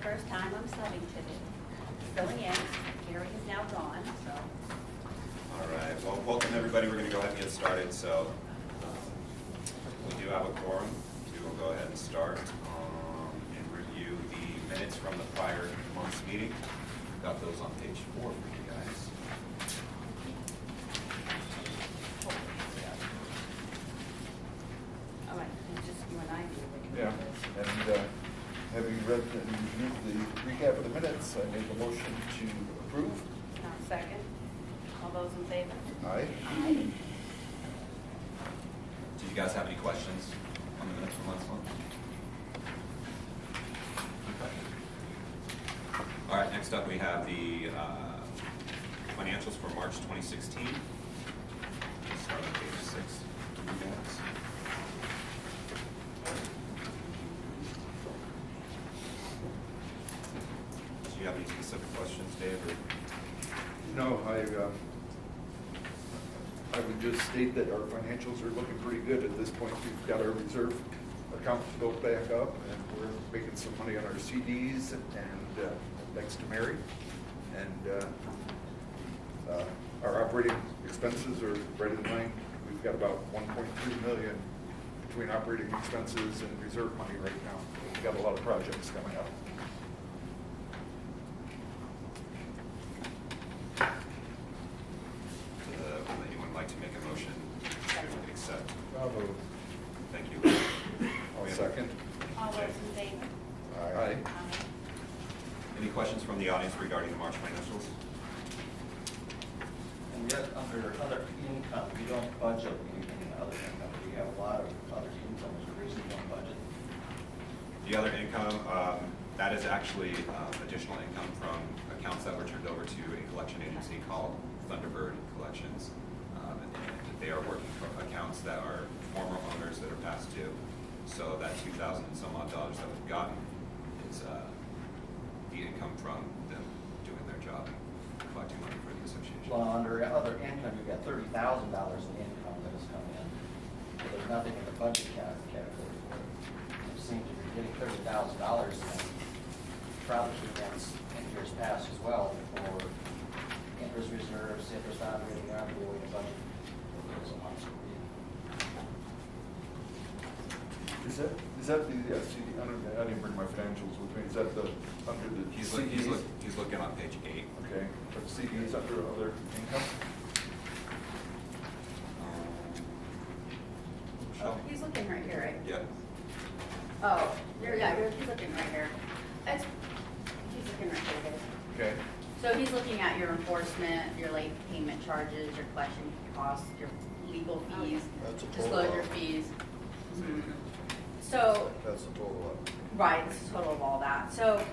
first time I'm subbing today. Filling in. Gary is now gone, so. All right, well, welcome everybody. We're going to go ahead and get started. So we do have a quorum, so we'll go ahead and start and review the minutes from the prior month's meeting. Got those on page 4 for you guys. All right, it's just you and I do the Yeah, and having read and reviewed the recap of the minutes, I make a motion to approve. Second. All those in favor? Aye. Aye. Did you guys have any questions on the minutes from last month? Okay. All right, next up we have the financials for March 2016. Let's start on page 6. You guys. Do you have any specific questions, Dave? Or? No, I would just state that our financials are looking pretty good at this point. We've got our reserve accounts built back up, and we're making some money on our CDs and thanks to Mary. And our operating expenses are right in line. We've got about 1.3 million between operating expenses and reserve money right now. We've got a lot of projects coming up. Would anyone like to make a motion to accept? I'll move. Thank you. I'll second. All those in favor? Aye. Aye. Any questions from the audience regarding the March financials? And yet, under other income, we don't budget anything other income. We have a lot of other income, is the reason we don't budget. The other income, that is actually additional income from accounts that were turned over to a collection agency called Thunderbird Collections. And they are working from accounts that are former owners that are past due. So that $2,000 and some odd dollars that we've gotten is the income from them doing their job and collecting money for the association. Well, under other income, you've got $30,000 in income that has come in. So there's nothing in the budget category for it. It seems to be getting $30,000 in probably against in years past as well for interest reserves, interest operating, ongoing budget. Those amounts would be. Is that the CD? I didn't bring my financials with me. Is that the under the He's CDs? looking on page 8. Okay, but the CDs under other income. Michelle? He's looking right here, right? Yep. Oh, he's looking right here. He's looking right here, guys. Okay. So he's looking at your enforcement, your late payment charges, your collection costs, your legal fees, That's a total disclosure of- fees. Mhm. So, That's the total of. right, it's a total of all that. So,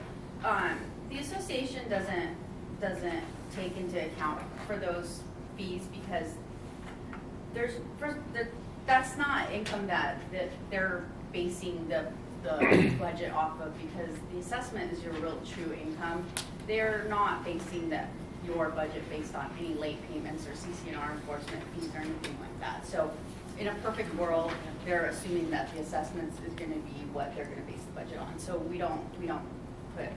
the association doesn't take into account for those fees because that's not income that they're basing the budget off of, because the assessment is your real true income. They're not basing your budget based on any late payments or CC&R enforcement fees or anything like that. So in a perfect world, they're assuming that the assessments is going to be what they're going to base the budget on. So we don't put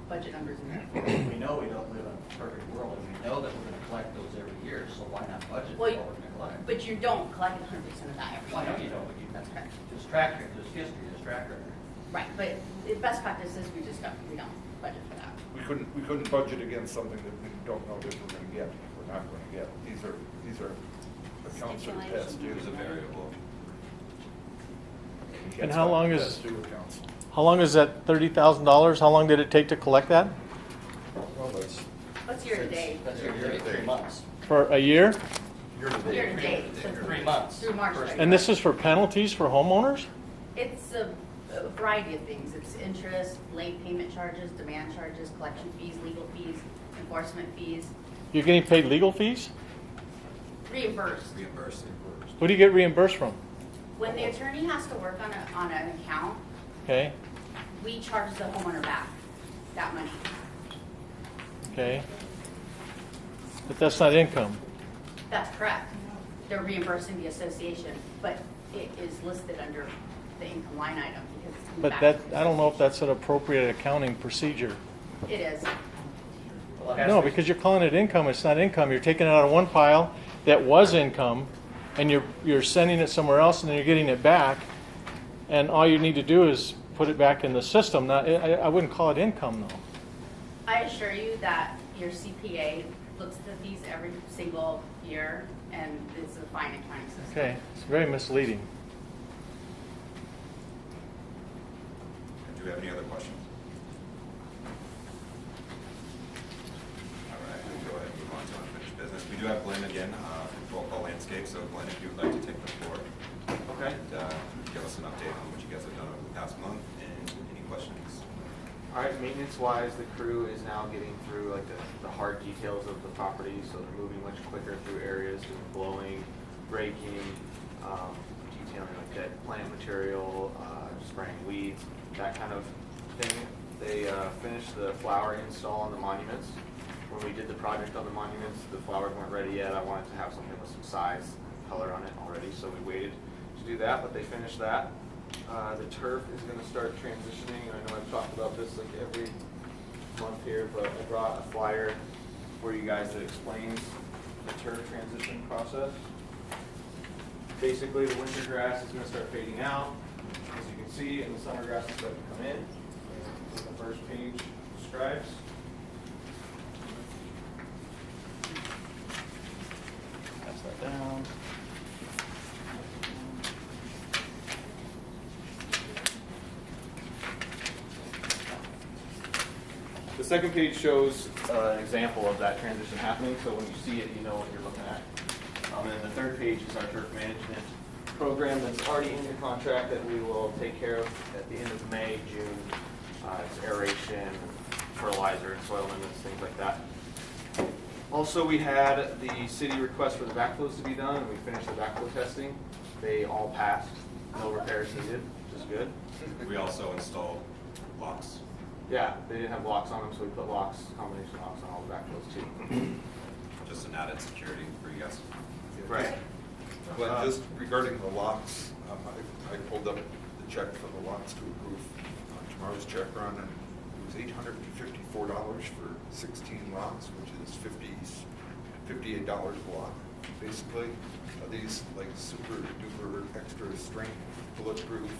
budget numbers in there. We know we don't live in a perfect world, and we know that we're going to collect those every year, so why not budget for Well, what we're going to collect? but you don't collect 100% of that every Well, I know year. you don't, but you, That's correct. there's track record, there's history, there's track record. Right, but the best practice is we don't budget for that. We couldn't budget against something that we don't know that we're going to get. We're not going to get. These are accounts that are past due. It was a variable. And how long is- Past due accounts. How long is that $30,000? How long did it take to collect that? Well, that's. What's year to date? That's your yearly 3 months. For a year? Year to Year date. to date. So 3 months. Through March. First- And this is for penalties for homeowners? It's a variety of things. It's interest, late payment charges, demand charges, collection fees, legal fees, enforcement fees, You're getting paid legal fees? reimbursed. Reimbursed. Who do you get reimbursed from? When the attorney has to work on an account, Okay, we charge the homeowner back that money. okay. But that's not income. That's correct. They're reimbursing the association, but it is listed under the income line item because it's coming But back. that, I don't know if that's an appropriate accounting procedure. It is. Well, it has No, to- because you're calling it income, it's not income. You're taking it out of one pile that was income, and you're sending it somewhere else, and then you're getting it back. And all you need to do is put it back in the system. Not, I wouldn't call it income, though. I assure you that your CPA looks at these every single year, and it's a fine accounting system. Okay, it's very misleading. Do we have any other questions? All right, we'll go ahead and move on to unfinished business. We do have Glenn again from Volco Landscape. So Glenn, if you would like to take the floor. Okay. And give us an update on what you guys have done over the past month and any questions. All right, maintenance-wise, the crew is now getting through like the hard details of the property, so they're moving much quicker through areas, doing blowing, raking, detailing like dead plant material, spraying weeds, that kind of thing. They finished the flower install on the monuments. When we did the project on the monuments, the flowers weren't ready yet. I wanted to have something with some size, color on it already, so we waited to do that, but they finished that. The turf is going to start transitioning, and I know I've talked about this like every month here, but I brought a flyer for you guys that explains the turf transition process. Basically, the winter grass is going to start fading out, as you can see, and the summer grass is starting to come in. As the first page describes. Pass that down. The second page shows an example of that transition happening, so when you see it, you know what you're looking at. And then the third page is our turf management program that's already in your contract that we will take care of at the end of May, June. It's aeration, fertilizer, and soil limits, things like that. Also, we had the city request for the backflows to be done, and we finished the backflow testing. They all passed, no repairs needed, which is good. We also installed locks. Yeah, they didn't have locks on them, so we put locks, combination locks on all the backflows too. Just an added security for you guys. Right. Glenn, just regarding the locks, I pulled up the check for the locks to approve tomorrow's check run, and it was $854 for 16 locks, which is $58 a lock, basically. Are these like super duper extra strength, bulletproof?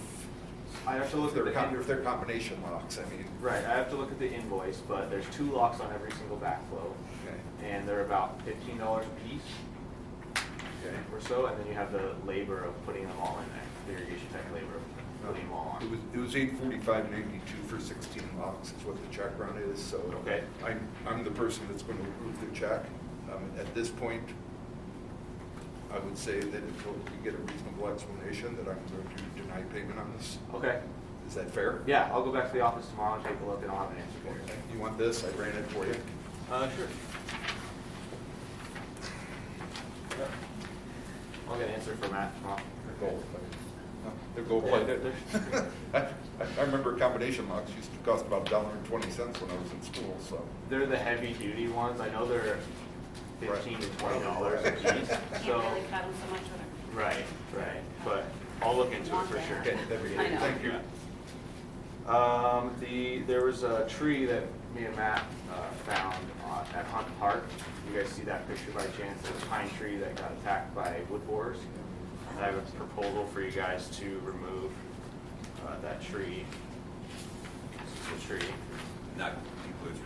I have to look at the If they're combination locks, I mean. right. I have to look at the invoice, but there's 2 locks on every single backflow, Okay. and they're about $15 a piece Okay. or so, and then you have the labor of putting them all in there, the irrigation tech labor of putting them all on. It was $845.92 for 16 locks is what the check run is, so. Okay. I'm the person that's going to approve the check. At this point, I would say that until we get a reasonable explanation, that I'm going to deny payment on this. Okay. Is that fair? Yeah, I'll go back to the office tomorrow and take a look, and I'll have an answer for you. You want this? I ran it for you. Sure. Yep. I'll get an answer for Matt tomorrow. They're gold Yeah, plated. they're- I remember combination locks used to cost about $1.20 when I was in school, so. They're the heavy duty ones. I know they're $15 to $20 a piece. Can't So, really cut them so much with a. right. But I'll look into it for sure. Okay, that'd be I great. know. Thank you. There was a tree that me and Matt found at Hunt Park. You guys see that picture by chance? It's a pine tree that got attacked by wood borers. And I have a proposal for you guys to remove that tree. This is the tree. And that includes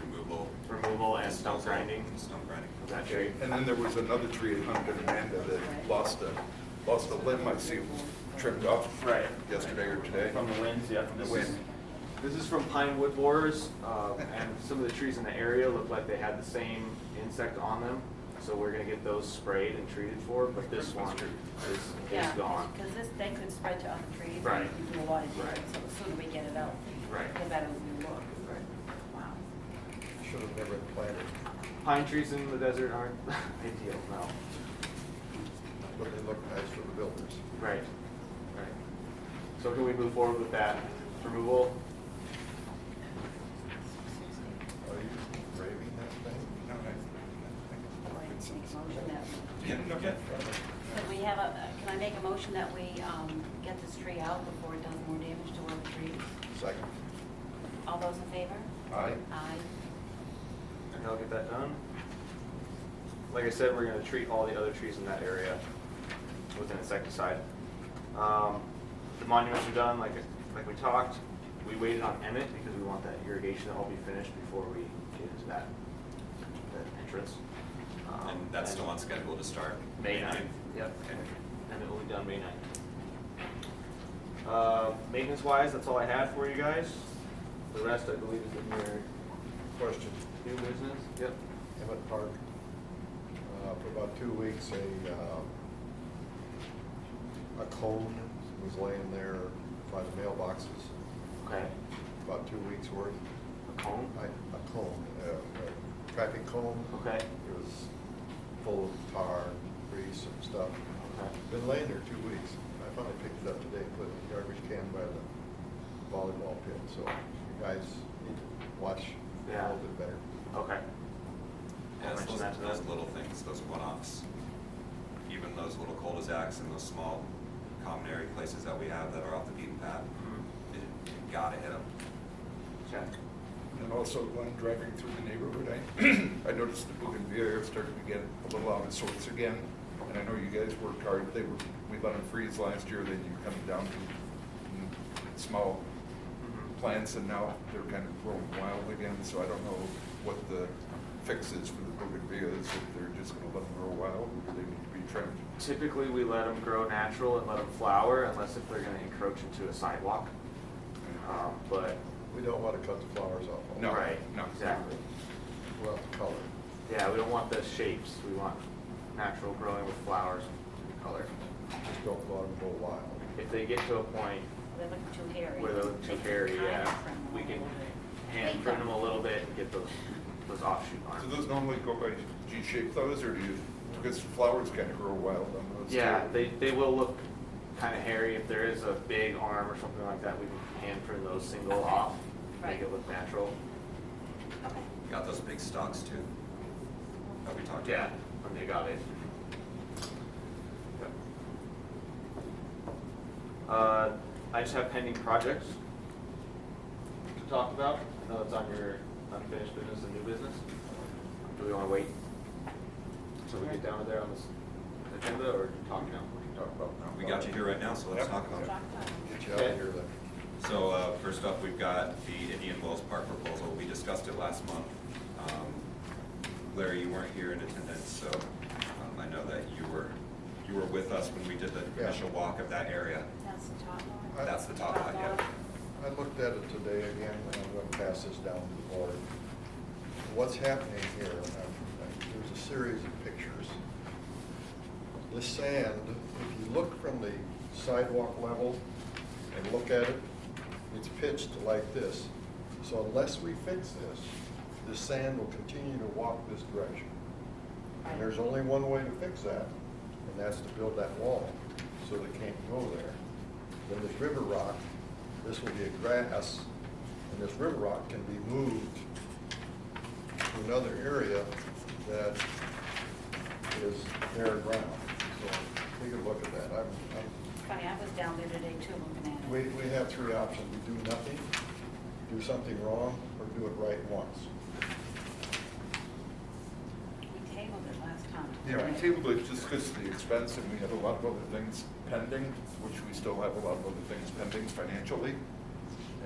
Removal and stump grinding Stump grinding. of that tree. And then there was another tree at Hunt and Amanda that lost a limb. I see it was trimmed off Right. yesterday or today. From the winds, yeah. From the wind. This is from pine wood borers, and some of the trees in the area look like they had the same insect on them. So we're gonna get those sprayed and treated for, but this one is Yeah, gone. because this, they could spread to other trees. Right. And do a lot of damage, Right. so the sooner we get it out, Right. the better we look. Wow. Should have never planted, Pine trees in the desert aren't ideal, no. but they look nice for the builders. Right, right. So can we move forward with that removal? Are you graving that thing? No, Or make a motion that, Yeah, okay. could we have a, can I make a motion that we, get this tree out before it does more damage to other trees? Second. All those in favor? Aye. Aye. And I'll get that done. Like I said, we're gonna treat all the other trees in that area with an insecticide. The monuments are done, like we talked. We waited on Emmett because we want that irrigation to all be finished before we get into that entrance. And that's still on schedule to start May 9th. Yep. Okay. And it will be done May 9th. Maintenance wise, that's all I had for you guys. The rest, I believe, is in your Question, new business. Yep. Emmett Park, for about 2 weeks, a cone was laying there by the mailboxes, Okay. about 2 weeks worth. A cone. A cone, a traffic cone. Okay. It was full of tar, grease and stuff. Okay. Been laying there 2 weeks. I finally picked it up today, put it in the garbage can by the volleyball pit, so you guys need to watch a Yeah. little bit better. Okay. Yeah, I'll it's mention that to those them. little things, those one-offs, even those little cul-de-sacs and those small common area places that we have that are off the beaten path, Mhm. you gotta hit them. Okay. And also, when driving through the neighborhood, I noticed the bougainvillea started to get a little out of sorts again. And I know you guys worked hard. We let them freeze last year, then you come down to small plants, and now they're kind of growing wild again. So I don't know what the fix is for the bougainvilleas, if they're just gonna let them grow wild, or do they need to be trimmed? Typically, we let them grow natural and let them flower, unless if they're going to encroach into a sidewalk. But We don't want to cut the flowers off. No. right, no. exactly. We want the color. Yeah, we don't want the shapes. We want natural growing with flowers and color. Just don't let them go wild. If they get to a point They look too hairy. where they look too hairy, yeah, we can hand print them a little bit and get those offshoot Do arms. those normally go by G-shaped those, or do you, because flowers kind of grow wild on those? Yeah, too? they will look kind of hairy. If there is a big arm or something like that, we can hand print those single Okay. off, make Right. it look natural. Okay. Got those big stalks too, that we talked Yeah, about. when they got it. Yep. I just have pending projects to talk about. I know it's on your unfinished business and new business. Do we want to wait till we get down to there on this agenda, or talk now? We can talk about now. We got you here right now, so let's Yep. talk about it. Talk about it. Get you out of here then. So first up, we've got the Indian Wells Park proposal. We discussed it last month. Larry, you weren't here in attendance, so I know that you were with us when we did the Yeah. initial walk of that area. That's the top one. That's the top lot, yeah. I looked at it today again, and I'm going to pass this down to the board. What's happening here, there's a series of pictures. The sand, if you look from the sidewalk level and look at it, it's pitched like this. So unless we fix this, the sand will continue to walk this direction. And there's only one way to fix that, and that's to build that wall, so they can't go there. Then this river rock, this will be a grass, and this river rock can be moved to another area that is bare ground. So take a look at that. Funny, I was down there today too, looking at it. We have three options. We do nothing, do something wrong, or do it right once. We tabled it last time. Yeah, we tabled it just because of the expense, and we had a lot of other things pending, which we still have a lot of other things pending financially.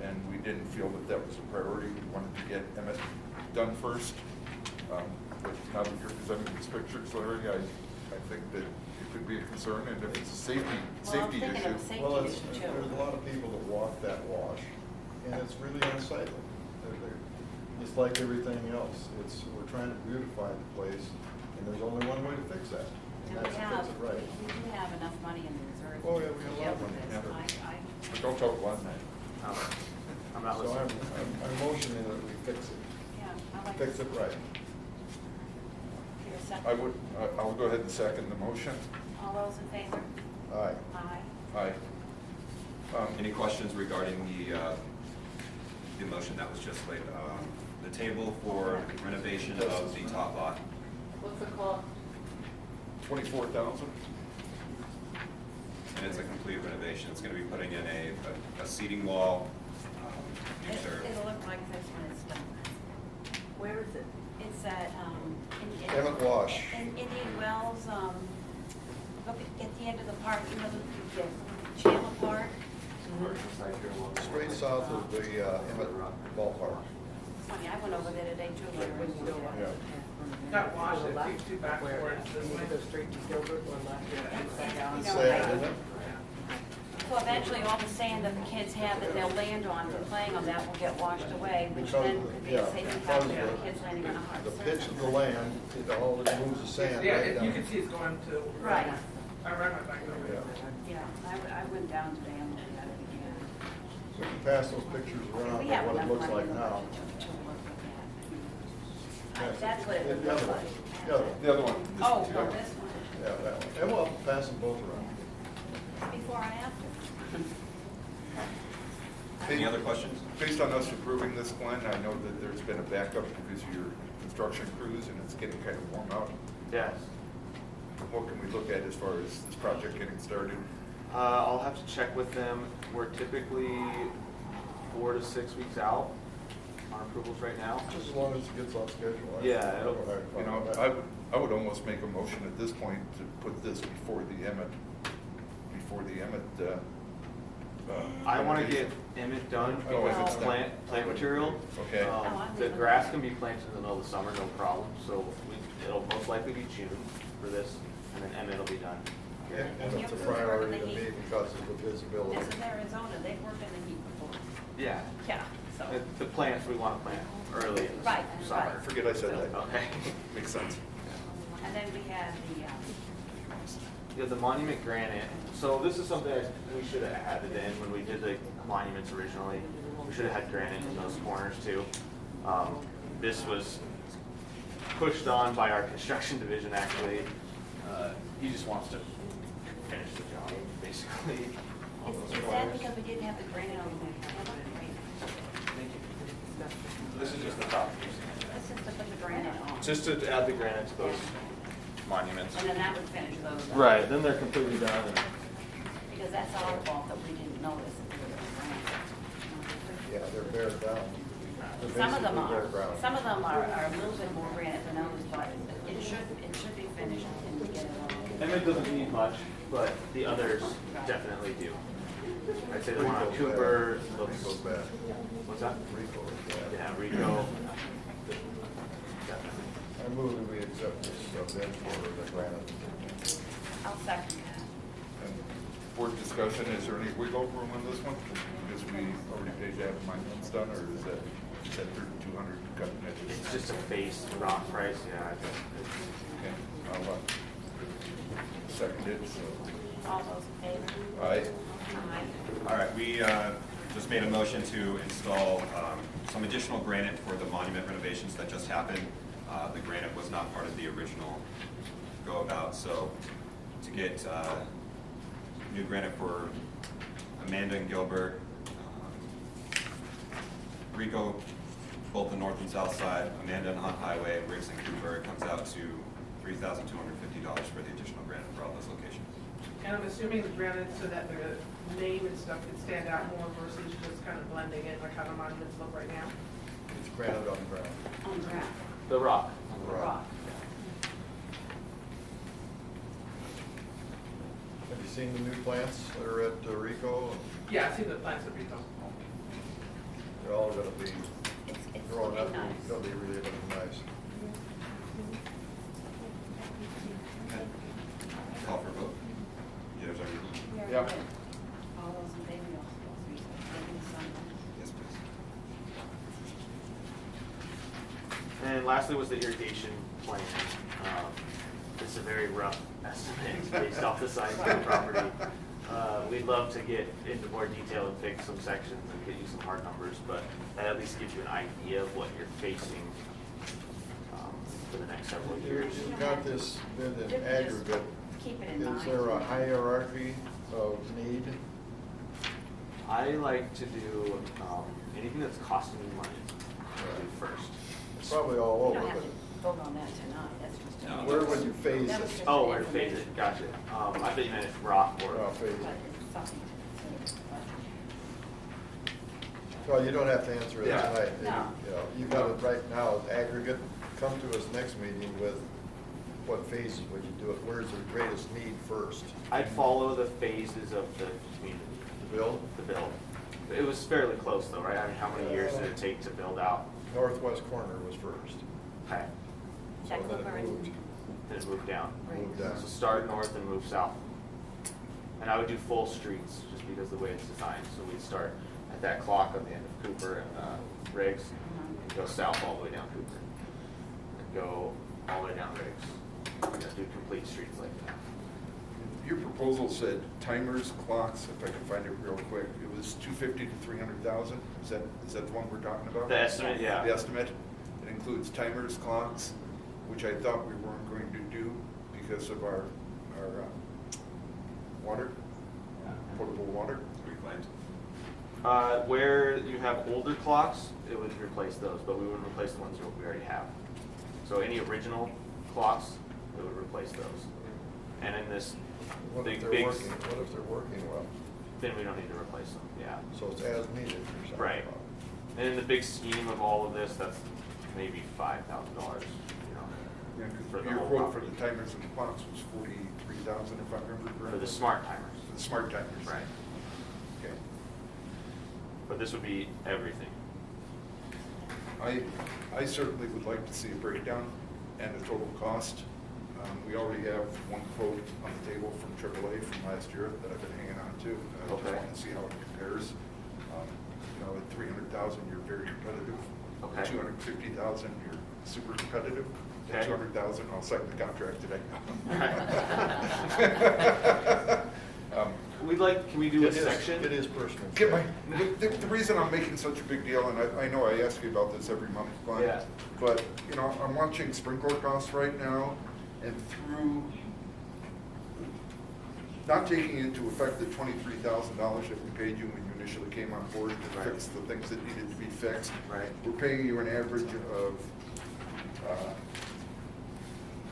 And we didn't feel that that was a priority. We wanted to get Emmett done first. But now that you're presenting these pictures, Larry, I think that it could be a concern, and if it's a safety Well, I'm thinking issue. of a safety Well, issue too. there's a lot of people that walk that wash, and it's really unsightly. It's like everything else. We're trying to beautify the place, and there's only one way to fix that, and And that's to fix it right. we do have enough money in the reserve. Oh, yeah, we have a lot of to money, deal with yeah. this. But don't talk one night. I'm not So listening. I'm motioning that we fix it, Yeah, I like. fix it right. Here, a second. I'll go ahead and second the motion. All those in favor? Aye. Aye. Aye. Any questions regarding the motion that was just laid? The table for renovation of the top lot. What's the call? 24,000? And it's a complete renovation. It's going to be putting in a seating wall, wash. In Indian Wells, look at the end of the park, you know, the Chandler Park. Straight south of the Emmett Ballpark. Funny, I went over there today too. Yeah. Got washed at 52 back towards this way. You know, Sand, isn't it? So eventually all the sand that the kids have that they'll land on for playing on that will get washed away, which Because then of the- could be yeah, a safety because hazard of for the kids landing on a hard The surface. pitch of the land, it all it moves the sand Yeah, right you down. can see it's going to. Right. I ran my back over Yeah. there. Yeah, I went down today and looked at it again. So we can pass those pictures around We of have what it enough looks money like in the now. budget to look at. Yes. That's what it would The look other like. one. The other one. The other one. Oh, well, this one, Yeah, that one. And we'll pass them both around. before and after. Any other questions? Based on us approving this, Glenn, I know that there's been a backup because of your construction crews and it's getting kind of warm out. Yes. What can we look at as far as this project getting started? I'll have to check with them. We're typically 4 to 6 weeks out on approvals right now. Just as long as it gets on schedule. Yeah, it'll- You know, I would almost make a motion at this point to put this before the Emmett. I want to get Emmett done Oh, because if it's it's done. plant material. Okay. The grass can be planted in the middle of the summer, no problem. So it'll most likely be June for this, and then Emmett will be done. And it's a priority to me because of the visibility. This is Arizona, they've worked in the heat before. Yeah. Yeah, so. The plants we want to plant early in the Right, summer. right. Forget I said that. Okay. Makes sense. And then we had the, Yeah, the monument granite. So this is something we should have added in when we did the monuments originally. We should have had granite in those corners too. This was pushed on by our construction division actually. He just wants to finish the job, basically. on those is that corners. because we didn't have the granite on the This is just the top piece. This is to put the granite on. Just to add the granite to those monuments. And then that would finish those. up. Right, then they're completely done. Because that's our fault that we didn't notice that there was granite. Yeah, they're bared down. They're Some of them basically are, bare ground. some of them are a little bit more granite than others, but it should be finished and we get it on. Emmett doesn't need much, but the others definitely do. I'd say the one on Cooper looks. Rico's bad. What's that? Rico is bad. Yeah, Rico. Definitely. I move that we accept this bid for the granite. I'll second that. And board discussion, is there any wiggle room on this one? Because we already paid to have monuments done, or is that 3,200 cut edges? It's just a base rock price, yeah. Okay, I'll second it, so. All those in favor? Aye. Aye. All right, we just made a motion to install some additional granite for the monument renovations that just happened. The granite was not part of the original go-about, so to get new granite for Amanda and Gilbert, Rico, both the north and south side, Amanda and Hunt Highway, Riggs and Cooper, it comes out to $3,250 for the additional granite for all those locations. And I'm assuming the granite so that the name and stuff can stand out more versus just kind of blending it like how the monuments look right now. It's granite on the ground. On ground. The rock. Rock. Have you seen the new plants that are at Rico? Yeah, I see the plants that we don't. They're all gonna be It's growing up, looking nice. they'll be really looking nice. Call for a vote. Yeah, there's already. We already Yep. did. All those in favor, you'll sign them. Yes, please. And lastly was the irrigation plan. It's a very rough estimate based off the size of the property. We'd love to get into more detail and pick some sections and get you some hard numbers, but that at least gives you an idea of what you're facing for the next several years. You've got this bid in Just aggregate. Keep it in mind. Is there a hierarchy of need? I like to do anything that's costing me money do first. It's probably all You over, don't have to but vote on that tonight, that's just. No. where would you phase That was it? just Oh, an where to phase information. it, gotcha. I bet you meant rock or. Phase But it. it's something to consider. Well, you don't have to answer it Yeah. tonight. No. You know, you got it right now, aggregate. Come to us next meeting with what phases would you do it? Where's the greatest need first? I'd follow the phases of the community, The build? the build. It was fairly close though, right? I mean, how many years did it take to build out? Northwest corner was first. Okay, Check So then over it and- moved, then it moved down. moved down. So start north and move south. And I would do full streets, just because of the way it's designed. So we'd start at that clock on the end of Cooper and Riggs, and go south all the way down Cooper. And go all the way down Riggs. And do complete streets like that. Your proposal said timers, clocks, if I can find it real quick, it was 250 to 300,000. Is that the one we're talking about? The estimate, yeah. The estimate. It includes timers, clocks, which I thought we weren't going to do because of our water, potable water. Reclaimed. Where you have older clocks, it would replace those, but we wouldn't replace the ones that we already have. So any original clocks, it would replace those. And in this What if big, they're working, what if they're working well? then we don't need to replace them, yeah. So it's as needed, you're saying? Right. And in the big scheme of all of this, that's maybe $5,000, you know. Yeah, For 'cause the your whole quote for property. the timers and the clocks was 43,000, if I remember correctly. For the smart timers. For the smart timers. Right. Okay. But this would be everything. I certainly would like to see a breakdown and a total cost. We already have one quote on the table from AAA from last year that I've been hanging on to. I just Okay. want to see how it compares. At 300,000, you're very competitive. Okay. At 250,000, you're super competitive. At Okay. 200,000, I'll sign the contract today. Can we do a It is- section? It is personal. Get the reason I'm making such a big deal, and I know I ask you about this every month, Glenn, Yeah. but, I'm watching sprinkler costs right now, and through not taking into effect the $23,000 that we paid you when you initially came on board to Right. fix the things that needed to be fixed. Right. We're paying you an average of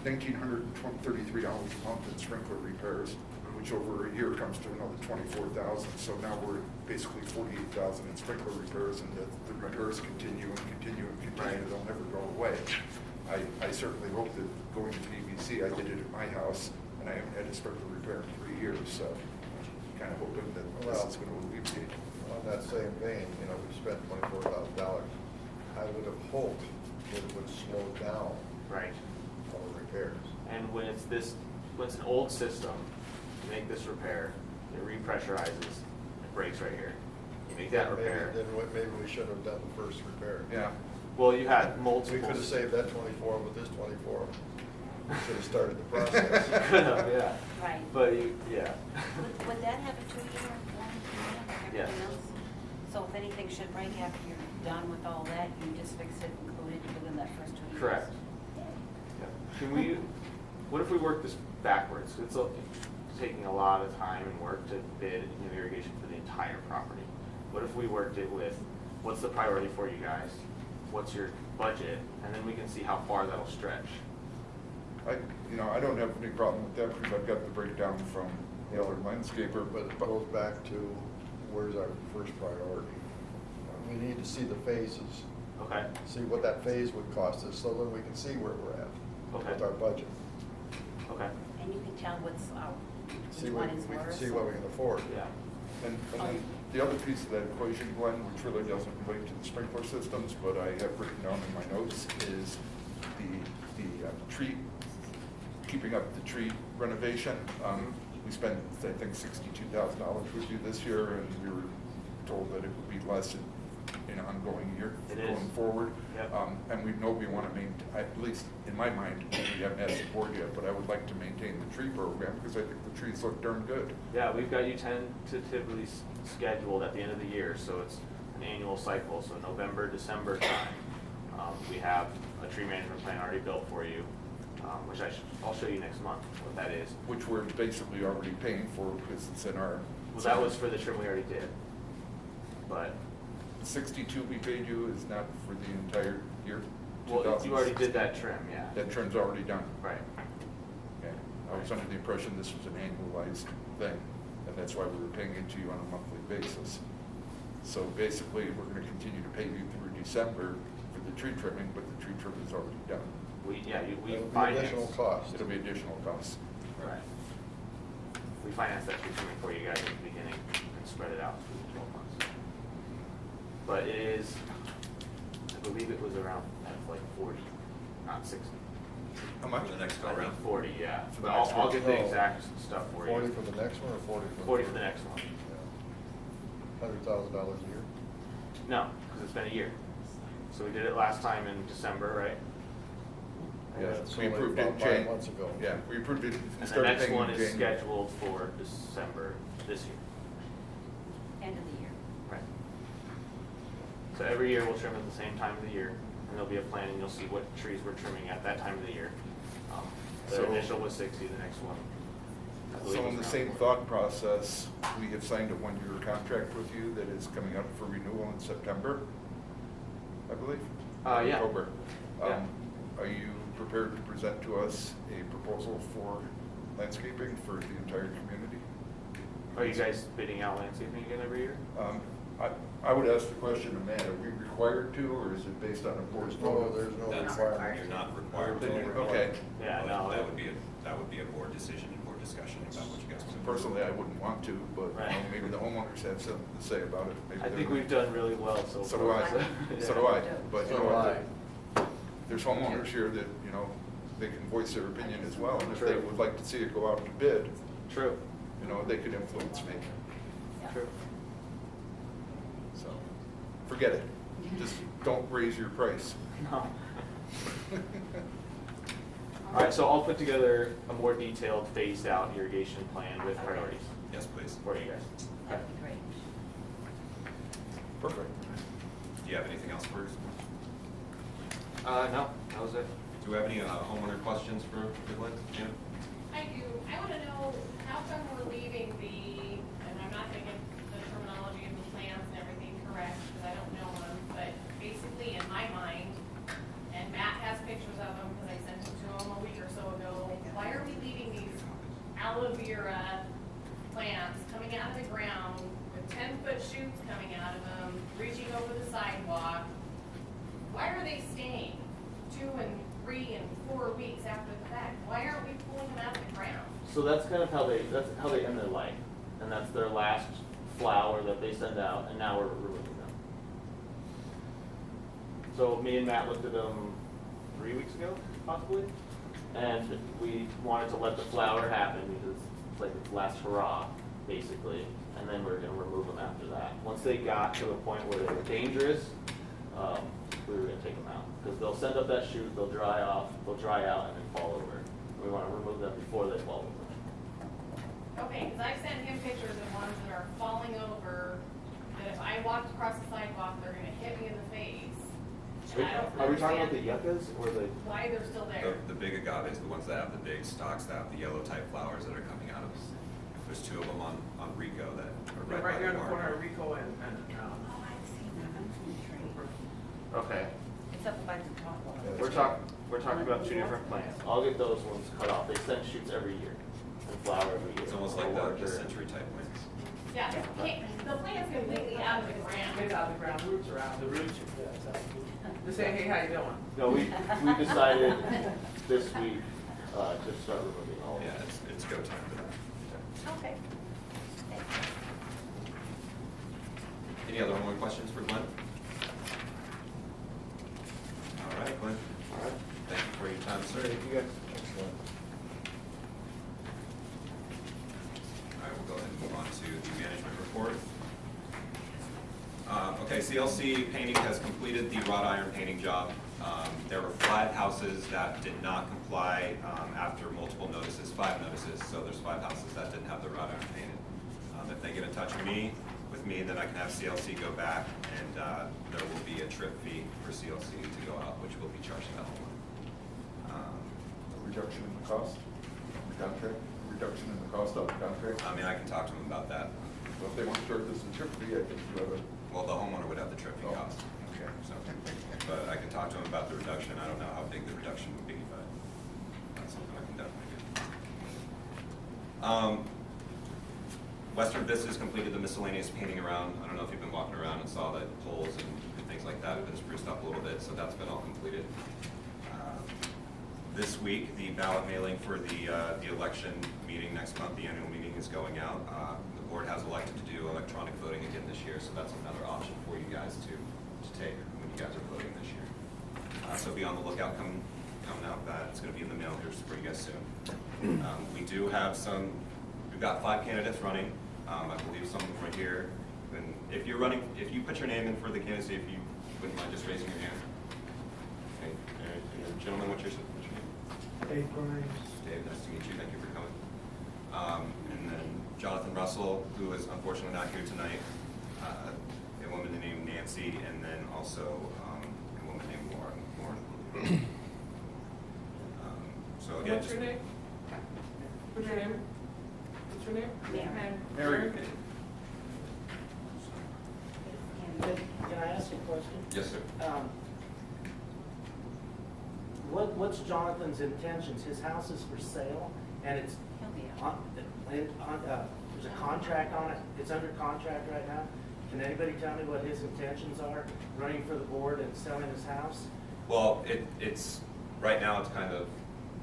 $1,933 a month in sprinkler repairs, which over a year comes to another 24,000. So now we're basically 48,000 in sprinkler repairs, and the repairs continue and continue and continue. Right. They'll never go away. I certainly hope that going to PVC, I did it at my house, and I haven't had a sprinkler repair in 3 years, so I'm kind of hoping that this is going to alleviate. On that same vein, we spent $24,000. I would have hoped that it would slow down Right. our repairs. And when it's an old system, you make this repair, it repressurizes, it breaks right here. You make that repair. Maybe we should have done the first repair. Yeah. Well, you had We multiple. could have saved that 24 with this 24. We should have started the process. Could have, yeah. Right. But Would would that have a 2-year warranty like Yes. everything else? So if anything should break after you're done with all that, you just fix it, include it within that first 2 years? Correct. Yeah. What if we work this backwards? It's taking a lot of time and work to bid irrigation for the entire property. What if we worked it with, what's the priority for you guys? What's your budget? And then we can see how far that'll stretch. I don't have any problem with that because I've got the breakdown from the other landscaper, But it goes back to where's our first priority? We need to see the phases, Okay? see what that phase would cost us, so then we can see where we're at Okay. with our budget. Okay. And you can tell what's, See which what, one is we can worse. see what we can afford. Yeah. And then the other piece of that equation, Glenn, which really doesn't relate to the sprinkler systems, but I have written down in my notes, is the tree, keeping up the tree renovation. We spent, I think, $62,000 with you this year, and we were told that it would be less in an ongoing year It is. going forward. Yep. And we know we want to maintain, at least in my mind, we haven't had support yet, but I would like to maintain the tree program because I think the trees look darn good. Yeah, we've got you tentatively scheduled at the end of the year, so it's an annual cycle, so November, December time. We have a tree management plan already built for you, which I'll show you next month what that is. Which we're basically already paying for because it's in our. Well, that was for the trim we already did. But, The 62 we paid you is not for the entire year? well, you already did that trim, yeah. That trim's already done. Right. Okay. I was under the impression this was an annualized thing, and that's why we were paying it to you on a monthly basis. So basically, we're gonna continue to pay you through December for the tree trimming, but the tree trim is already done. We It'll be finance. additional cost. It'll be additional costs. Right. We finance that treatment for you guys at the beginning and spread it out through the 12 months. But it is, I believe it was around, that's like 40, not 60. How much? For the next go I think around. 40, yeah. For the But next I'll one? get the Oh. exact stuff for you. 40 for the next one or 40 for? 40 for the next one. $100,000 a year? No, because it's been a year. So we did it last time in December, right? Yeah, That's we only approved it about in 5 Jan. months ago. Yeah, we approved it and And the started next paying one in is January. scheduled for December this year. End of the year. Right. So every year we'll trim at the same time of the year, and there'll be a plan, and you'll see what trees we're trimming at that time of the year. The So- initial was 60, the next one. I believe So was in the around same 40. thought process, we have signed a one-year contract with you that is coming up for renewal in September, I believe? Yeah. October. Yeah. Are you prepared to present to us a proposal for landscaping for the entire community? Are you guys bidding out landscaping again every year? I would ask the question of Matt, are we required to, or is it based on a board's vote? There's no That's- requirement. You're not required to. There's no Okay. Yeah, no. That would be a board decision and board discussion about what you guys want. Personally, I wouldn't want to, but you know, Right. maybe the homeowners have something to say about it. Maybe I think they're- we've done really well so far. So do I, Yeah. so do I, but you So know do what? There's homeowners here that, you know, they can voice their opinion as well, and if they True. would like to see it go out to bid, True, you know, they could influence me, true. so, forget it. Just don't raise your price. No. All right, so I'll put together a more detailed, phased-out irrigation plan with priorities Yes, please. for you guys. That'd be great. Perfect. Do you have anything else for us? No, that was it. Do we have any homeowner questions for Glenn? Jim? I do. I want to know how come we're leaving the, and I'm not going to get the terminology of the plans and everything correct because I don't know them, but basically in my mind, and Matt has pictures of them because I sent them to him a week or so ago, why are we leaving these aloe vera plants coming out of the ground with 10-foot shoots coming out of them, reaching over the sidewalk? Why are they staying 2 and 3 and 4 weeks after the fact? Why aren't we pulling them out of the ground? So that's kind of that's how they end their life, and that's their last flower that they send out, and now we're removing them. So me and Matt looked at them 3 weeks ago, possibly, and we wanted to let the flower happen because it's like its last hurrah, basically, and then we're going to remove them after that. Once they got to a point where they were dangerous, we were going to take them out because they'll send up that shoot, they'll dry off, they'll dry out, and then fall over. We want to remove them before they fall over. Okay, because I've sent him pictures of ones that are falling over, that if I walked across the sidewalk, they're gonna hit me in the face. And I don't Are we talking about the understand yuccas or the? why they're still there. The big agaves, the ones that have the big stalks, that have the yellow type flowers that are coming out of them. There's 2 of them on Rico that are They're right by right there the in the corner barn. of Rico and Oh, I've seen that. I'm from the tree. Okay. It's up by the top one. Yeah. We're talking about 2 different plants. I'll get those ones cut off. They send shoots every year and flower every year. It's almost like the century type ones. Yeah, the plant's completely out of the ground. it's out of the ground, roots are out. The roots, just say, hey, how you doing? No, we decided this week to start removing all of them. Yeah, it's go time for that. Okay. Any other homeowner questions for Glenn? All right, Glenn. All right. Thank you for your time, sir. Thank you guys. Excellent. All right, we'll go ahead and move on to the management report. Okay, CLC Painting has completed the wrought iron painting job. There were 5 houses that did not comply after multiple notices, 5 notices, so there's 5 houses that didn't have the wrought iron painted. If they get in touch with me, then I can have CLC go back, and there will be a trip fee for CLC to go out, which will be charged to that homeowner. Reduction in the cost of the contract, reduction in the cost of the contract. I mean, I can talk to them about that. So if they want to start this in trip fee, I think you have a. Well, the homeowner would have the trip fee Oh, cost. okay. So, but I can talk to them about the reduction. I don't know how big the reduction would be, but that's something I can definitely do. Western Vistas completed the miscellaneous painting around. I don't know if you've been walking around and saw that poles and things like that have been spruced up a little bit, so that's been all completed. This week, the ballot mailing for the election meeting next month, the annual meeting is going out. The board has elected to do electronic voting again this year, so that's another option for you guys to take when you guys are voting this year. So be on the lookout coming out. It's going to be in the mail here for you guys soon. We do have we've got 5 candidates running. I believe some of them are here. And if you're running, if you put your name in for the candidacy, if you wouldn't mind just raising your hand. Okay. And gentlemen, what's your name? Dave Grimes. Dave, nice to meet you. Thank you for coming. And then Jonathan Russell, who is unfortunately not here tonight. A woman named Nancy, and then also a woman named Lauren. So again, What's your name? What's your name? What's your name? Mary. Can I ask you a question? Yes, sir. What's Jonathan's intentions? His house is for sale, and it's He'll be on, there's a contract on it. It's under contract right now. Can anybody tell me what his intentions are, running for the board and selling his house? Well, it's right now.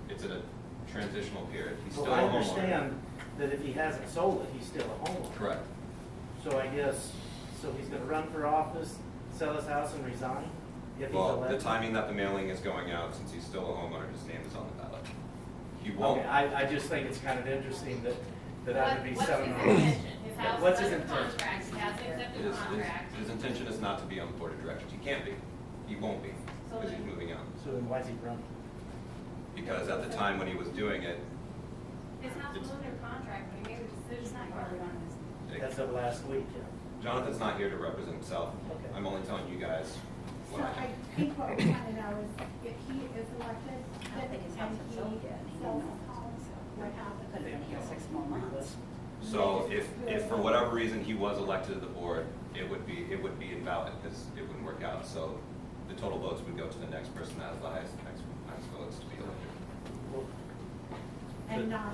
It's in a transitional period. He's still Well, I a homeowner. understand that if he hasn't sold it, he's still a homeowner. Correct. So I guess, so he's gonna run for office, sell his house and resign? If he's Well, the elected? timing that the mailing is going out, since he's still a homeowner, his name is on the ballot. He won't. Okay, I just think it's kind of interesting that I would be What's selling. his intention? His house What's is his under intention? contract, he hasn't accepted the contract. His intention is not to be on the board of directors. He can't be. He won't be, So because he's then- moving out. So then why's he running? Because at the time when he was doing it, His house was under contract, but he made a decision. That's of last week, yeah. Jonathan's not here to represent himself. Okay. I'm only telling you guys So what I I know. think what we want to know is if he is elected, I don't think his house is sold yet, and he sells didn't his know. home, what happens? Could have been here 6 more months. So if for whatever reason he was elected to the board, it would be invalid because it wouldn't work out. So the total votes would go to the next person that has the highest votes to be elected. Well, And not,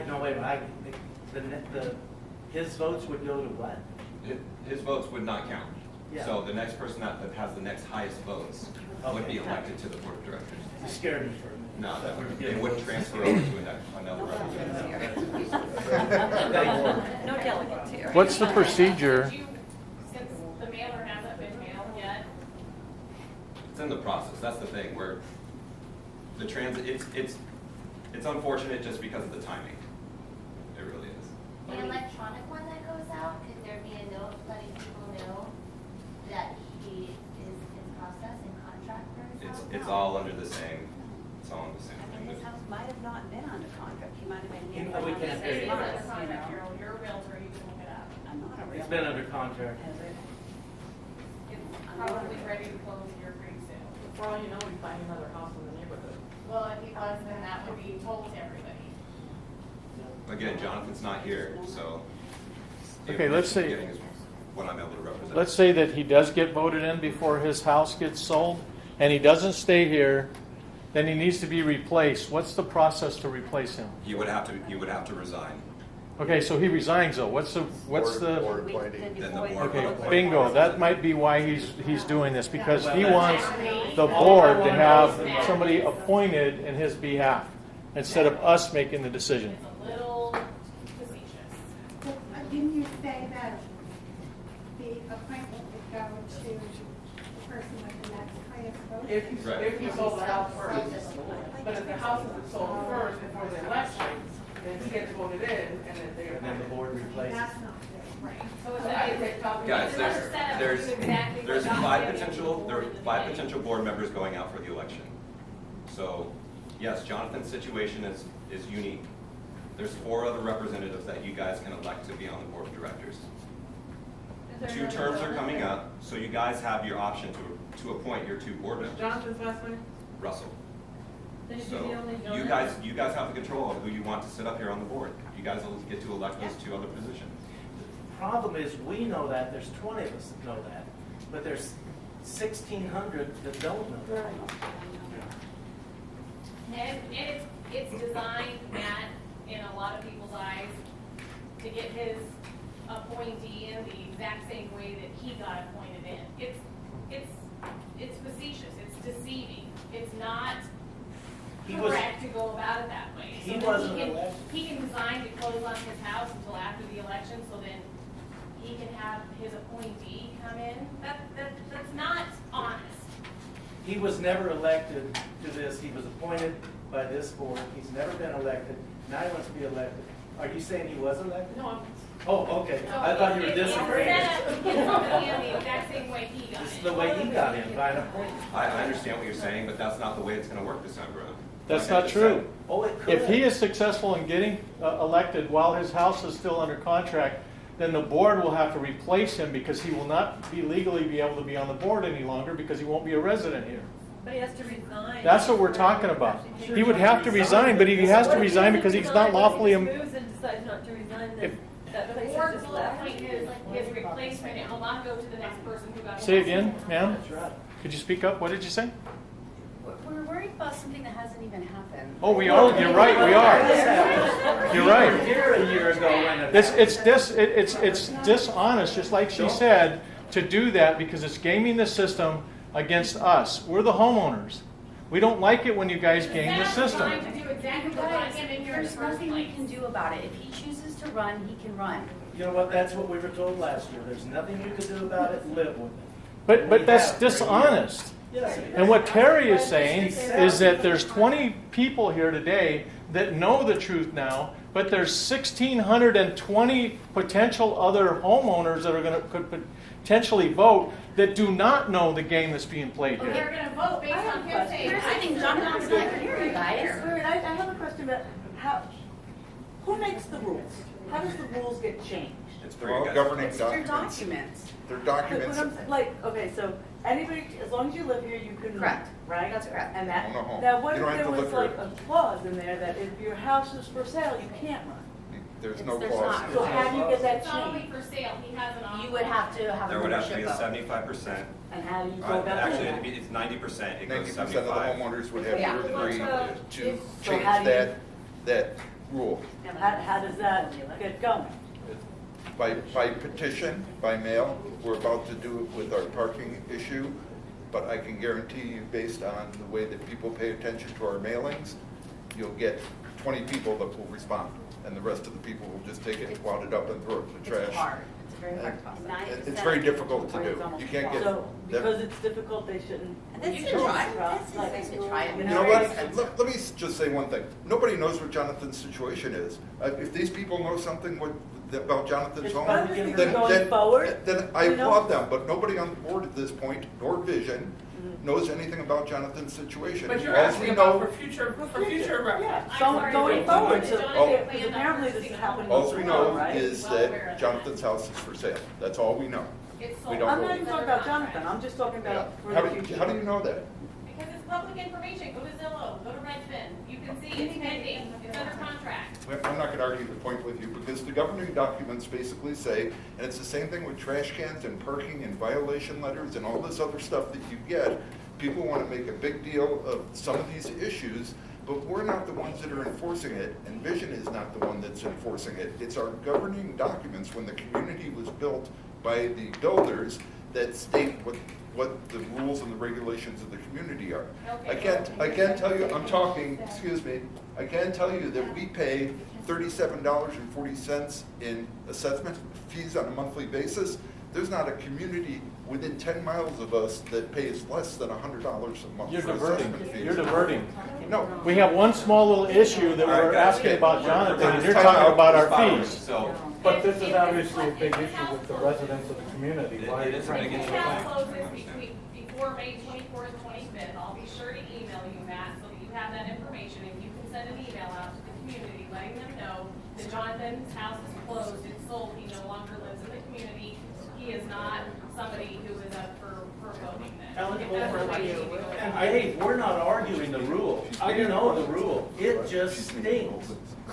no, wait a minute, his votes would go to what? His votes would not count. Yeah. So the next person that has the next highest votes would be Okay. elected to the board of directors. You scared me for a minute. No, Thought we were it getting wouldn't votes. transfer over to another representative. No delegates here. What's the procedure? Did you, since the mailer hasn't been mailed yet, It's in the process. That's the thing. Where the transit, it's unfortunate just because of the timing. It really is. The electronic one that goes out, could there be a note letting people know that he is in process and contract for his house? It's all under the same. It's all under the same I mean, thing. his house might have not been under contract. He might have been here You for know, we only can't 6 hear it is you. under months, you contract, know. you're a realtor, you can look it up. I'm not a real. It's been under contract. Has it? It's probably ready to close here pretty soon. For all you know, we find another house in the neighborhood. Well, if he was, then that would be told to everybody. Again, Jonathan's not here, so. the Okay, let's information say- I'm getting is what I'm able to represent. Let's say that he does get voted in before his house gets sold, and he doesn't stay here, then he needs to be replaced. What's the process to replace him? He would have to resign. Okay, so he resigns though. What's the? Board We- appointee. then Then the before- board Okay, would- bingo. That might be why he's doing this, because he wants the board to have somebody appointed in his behalf instead of us making the decision. It's a little facetious. but didn't you say that the appointment would go to the person with the next highest vote? Right. If he sold the house first. But if the house isn't sold first before the election, then he gets voted in, and then they're. And then the board replaces. That's not fair. Right. So it's So I take copy. Guys, there's exactly five potential board members going out for the election. So, yes, Jonathan's situation is unique. There's 4 other representatives that you guys can elect to be on the board of directors. 2 terms are coming up, so you guys have your option to appoint your 2 board members. Jonathan's last name? Russell. Then you So do the only you guys have the control of who you want to sit up here on the board. You guys will get to elect those 2 other positions. Problem is, we know that, there's 20 of us that know that, but there's 1,600 that don't know that. And it's designed, Matt, in a lot of people's eyes, to get his appointee in the exact same way that he got appointed in. It's facetious, it's deceiving, it's not to go about it that way. He So then wasn't elected. He can design to close on his house until after the election, so then he can have his appointee come in. That's not honest. He was never elected to this. He was appointed by this board. He's never been elected. Now he wants to be elected. Are you saying he was elected? No, I'm. Oh, okay. I thought you were disagreeing. Instead of getting somebody in the exact same way he got This is in. the way he got in, by an appointment. I understand what you're saying, but that's not the way it's gonna work, December. That's Like I not just true. said, Oh, it could. If he is successful in getting elected while his house is still under contract, then the board will have to replace him because he will not be legally be able to be on the board any longer because he won't be a resident here. But he has to resign. That's what we're talking about. He would have to resign, but he has to resign because he's not lawfully. If he moves and decides not to resign, If- then that The place is board just will left. appoint his replacement, it will not go to the next person who got. Say again, ma'am? That's right. Could you speak up? What did you say? We're worried about something that hasn't even happened. Oh, we are. You're right. We are. You're right. You were here a year ago when it It's dishonest, just like she said, to do that because it's gaming the system against us. We're the homeowners. We don't like it when you guys game the system. Designed to do exactly You what got guys, him in here in the there's first nothing we place. can do about it. If he chooses to run, he can run. You know what, that's what we were told last year. There's nothing you could do about it, live with it. But that's dishonest. Yes, it is. And what Terry is saying is that there's 20 people here today that know the truth now, but there's 1,620 potential other homeowners that are could potentially vote that do not know the game that's being played They're here. gonna vote based on hearsay. Here's the thing, Jonathan's not here, you guys. Wait, I have a question about how, who makes the rules? How does the rules get changed? It's They're for you all guys. governing It's your documents. documents. They're But documents. what I'm, like, okay, so anybody, as long as you live here, you can. Correct. Right? That's correct. And that, Own a home. now what You if don't have there to was live like here. a clause in there that if your house is for sale, you can't run? There's no There's clause. not. So how do you get that It's not only changed? for sale, he has an offer. You would have to have a There would have to be membership a vote. 75%. And how do you go about doing Actually, that? it's 90%, it goes 90% of the 75. homeowners would have Yeah. to agree to So change how do you- that rule. How does that get going? By petition, by mail, we're about to do it with our parking issue, but I can guarantee you, based on the way that people pay attention to our mailings, you'll get 20 people that will respond, and the rest of the people will just take it, wad it up and throw it in the trash. It's hard. It's a very hard process. It's very difficult to do. You can't get. So because it's difficult, they shouldn't. This you is shouldn't try. cross, This like, is to try it. You know what? Let me just say one thing. Nobody knows what Jonathan's situation is. If these people know something about Jonathan's It's home, probably then, going forward, then I you know? applaud them. But nobody on the board at this point, nor Vision, knows anything about Jonathan's situation. But you're Alls asking we about know- for future reference. Yeah, I'm so sorry, going but forward, Jonathan so, planned because on apparently this purchasing is a home. happening. All we know right? is Well aware of that that. Jonathan's house is for sale. That's all we know. It's We sold. don't I'm know. not even talking about Jonathan, I'm just talking Yeah. about for How the do you, future. how do you know that? Because it's public information, go to Zillow, go to Redfin, you can see it's pending, it's under contract. I'm not going to argue the point with you because the governing documents basically say, and it's the same thing with trash cans and parking and violation letters and all this other stuff that you get. People want to make a big deal of some of these issues, but we're not the ones that are enforcing it, and Vision is not the one that's enforcing it. It's our governing documents when the community was built by the builders that state what the rules and the regulations of the community are. I can't tell you, I can tell you that we pay $37.40 in assessment fees on a monthly basis. There's not a community within 10 miles of us that pays less than $100 a month You're for diverting. assessment fees. You're diverting. No. We have one small little issue that All right, we're guys, asking about we're Jonathan, trying and to you're time talking out about for our 5 minutes, fees. So, But this is obviously a big issue with the residents of the community. Why are It you is a trying big to If issue. get the it house back? closes before May 24th, 25th, I'll be sure to email you that so that you have that information and you can send an email out to the community letting them know that Jonathan's house is closed, it's sold, he no longer lives in the community. He is not somebody who is up for voting then. Eligible If that's for the way you election. do it. And hey, we're not arguing the rule. I know the rule. It just stinks.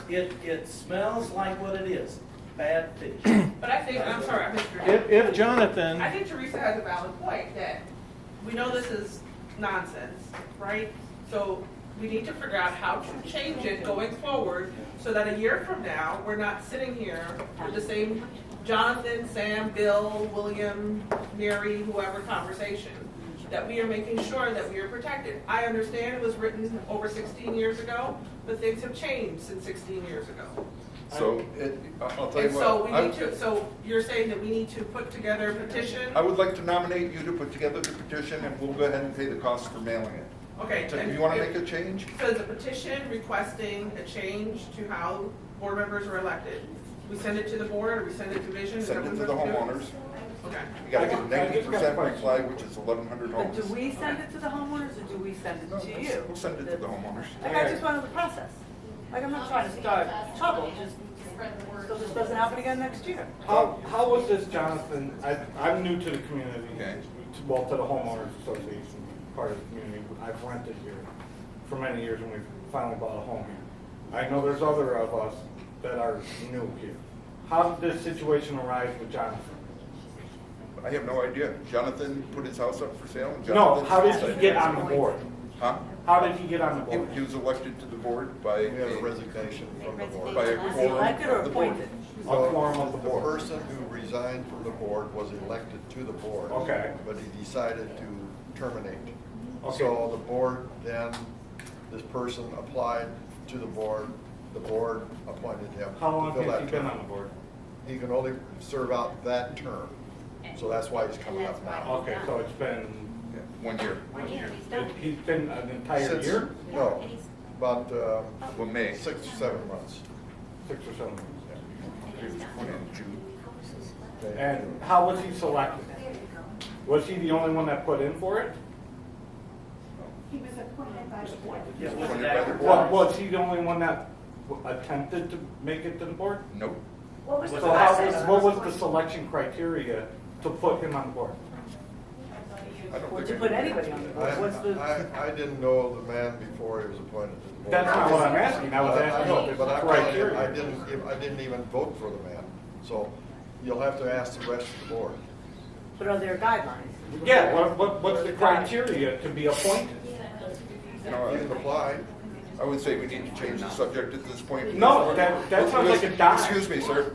It smells like what it is, bad fish. But I think, I'm sorry, I missed your. If Jonathan, I think Teresa has a valid point that we know this is nonsense, right? So we need to figure out how to change it going forward so that a year from now, we're not sitting here with the same Jonathan, Sam, Bill, William, Mary, whoever conversation. that we are making sure that we are protected. I understand it was written over 16 years ago, but things have changed since 16 years ago. So, I'll tell you And so what. we need to, so you're saying that we need to put together a petition? I would like to nominate you to put together the petition, and we'll go ahead and pay the cost for mailing it. Okay. So, and you want to if- make a change? So it's a petition requesting a change to how board members are elected. We send it to the board, or we send it to Vision? Is Send that it what to the we're doing? homeowners. Okay. You gotta get I just got a 90% question. reply, which is 1,100 But homes. do we send it to the homeowners or do we send it to you? We'll send it to the homeowners. Like, I just wanted the process. Like, I'm not trying to start trouble, just so this doesn't happen again next year. How was this, Jonathan? I'm new to the community, Okay. well, to the homeowners association, part of the community. I've rented here for many years and we've finally bought a home here. I know there's other of us that are new here. How did this situation arise with Jonathan? I have no idea. Jonathan put his house up for sale. And No, Jonathan how did he decided- get on the board? Huh? How did he get on the board? He was elected to the board by We have a resignation from the board. by a Is he quorum elected or of the board. appointed? A quorum of the The board. person who resigned from the board was elected to the board. Okay. But he decided to terminate. Okay. So the board then, this person applied to the board appointed him. How long to fill has he that been term. on the board? He can only serve out that term. So that's why he's coming up now. Okay, so it's been Yeah, 1 year. 1 year, he's done. He's been an entire Since- year? No, And he's- about Well, May. 6 or 7 months. 6 or 7 months. He was appointed in June. And how was he selected? Was he the only one that put in for it? He was appointed by the board. Appointed by the Well, board. was he the only one that attempted to make it to the board? Nope. What was the So how process? what was the selection criteria to put him on the board? I don't Would think you put anybody on the board? What's the? I didn't know the man before he was appointed to the board. That's not what I'm asking. I was asking what But the I criteria. didn't even vote for the man, so you'll have to ask the rest of the board. But are there guidelines? Yeah, what's the criteria to be appointed? You know, You can apply. I would say we need to change the subject at this point. No, that sounds like a dime. Excuse me, sir,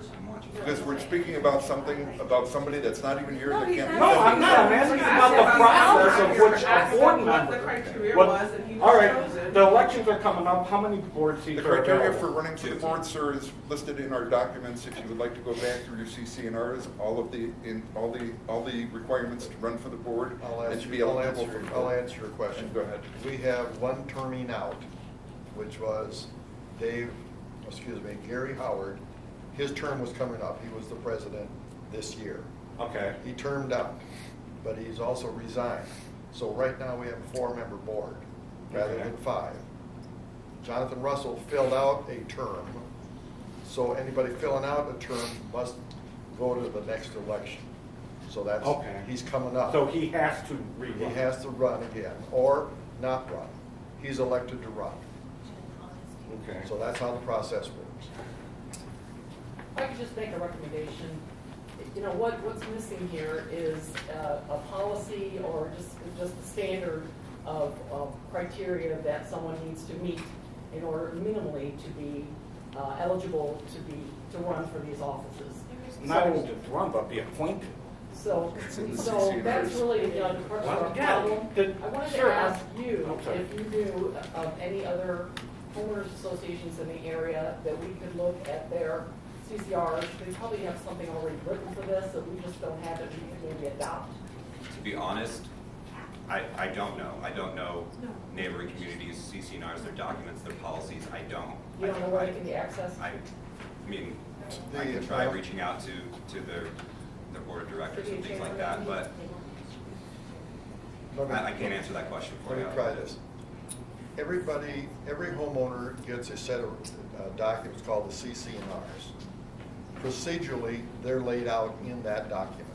because we're speaking about somebody that's not even here. No, that he's can't. No, I'm not. I'm asking about the process of which a board What member. the criteria What- was that he All was right, chosen. the elections are coming up. How many board The seats are criteria for available? running for the board, sir, is listed in our documents. If you would like to go back through your CC&Rs, all the requirements to run for the board, and to be eligible for the I'll board. answer your question. Go ahead. We have one terming out, which was Gary Howard. His term was coming up. He was the president this year. Okay. He termed out, but he's also resigned. So right now, we have a 4-member board rather Okay. than 5. Jonathan Russell filled out a term, so anybody filling out a term must go to the next election. So that's, Okay. he's coming up. So he has to He rerun. has to run again, or not run. He's elected to run. Okay. So that's how the process works. If I could just make a recommendation, you know, what's missing here is a policy or just the standard of criteria that someone needs to meet in order minimally to be eligible to run for these offices. Not only just run, but be appointed. So, It's in the so CC&Rs. that's really, you know, the crux of our Yeah, problem. the- I wanted sure, to ask you I'm sorry. if you knew of any other homeowners associations in the area that we could look at their CCRs. They probably have something already written for this that we just don't have that we could maybe adopt. To be honest, I don't know. I don't know neighboring communities, CCNRs, their documents, their policies. I don't. You don't know where they can be accessed? I mean, I can try reaching out to their board of directors and things like that, but I can't answer that question for Let you. me try this. Every homeowner gets a set of documents called the CC&Rs. Procedurally, they're laid out in that document.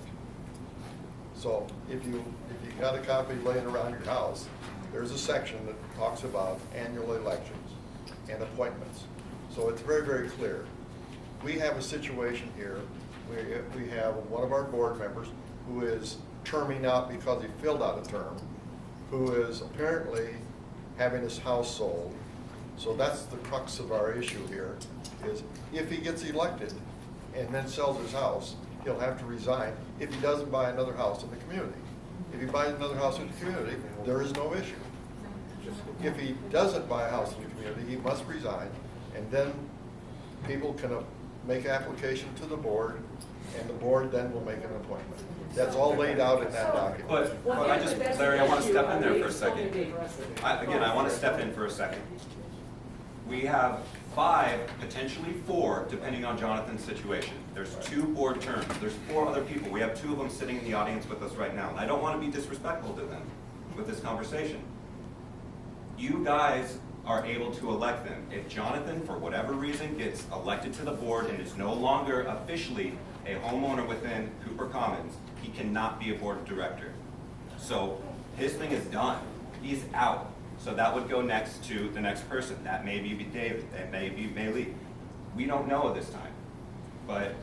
So if you got a copy laying around your house, there's a section that talks about annual elections and appointments. So it's very, very clear. We have a situation here, we have one of our board members who is terming out because he filled out a term, who is apparently having his house sold. So that's the crux of our issue here, is if he gets elected and then sells his house, he'll have to resign if he doesn't buy another house in the community. If he buys another house in the community, there is no issue. If he doesn't buy a house in the community, he must resign, and then people can make application to the board, and the board then will make an appointment. That's all laid out in that document. But I just, Larry, I want to step in there for a second. Again, I want to step in for a second. We have 5, potentially 4, depending on Jonathan's situation. There's 2 board terms. There's 4 other people. We have 2 of them sitting in the audience with us right now. And I don't want to be disrespectful to them with this conversation. You guys are able to elect them. If Jonathan, for whatever reason, gets elected to the board and is no longer officially a homeowner within Cooper Commons, he cannot be a board director. So his thing is done. He's out. So that would go next to the next person. That may be David. That may be Maylee. We don't know at this time. But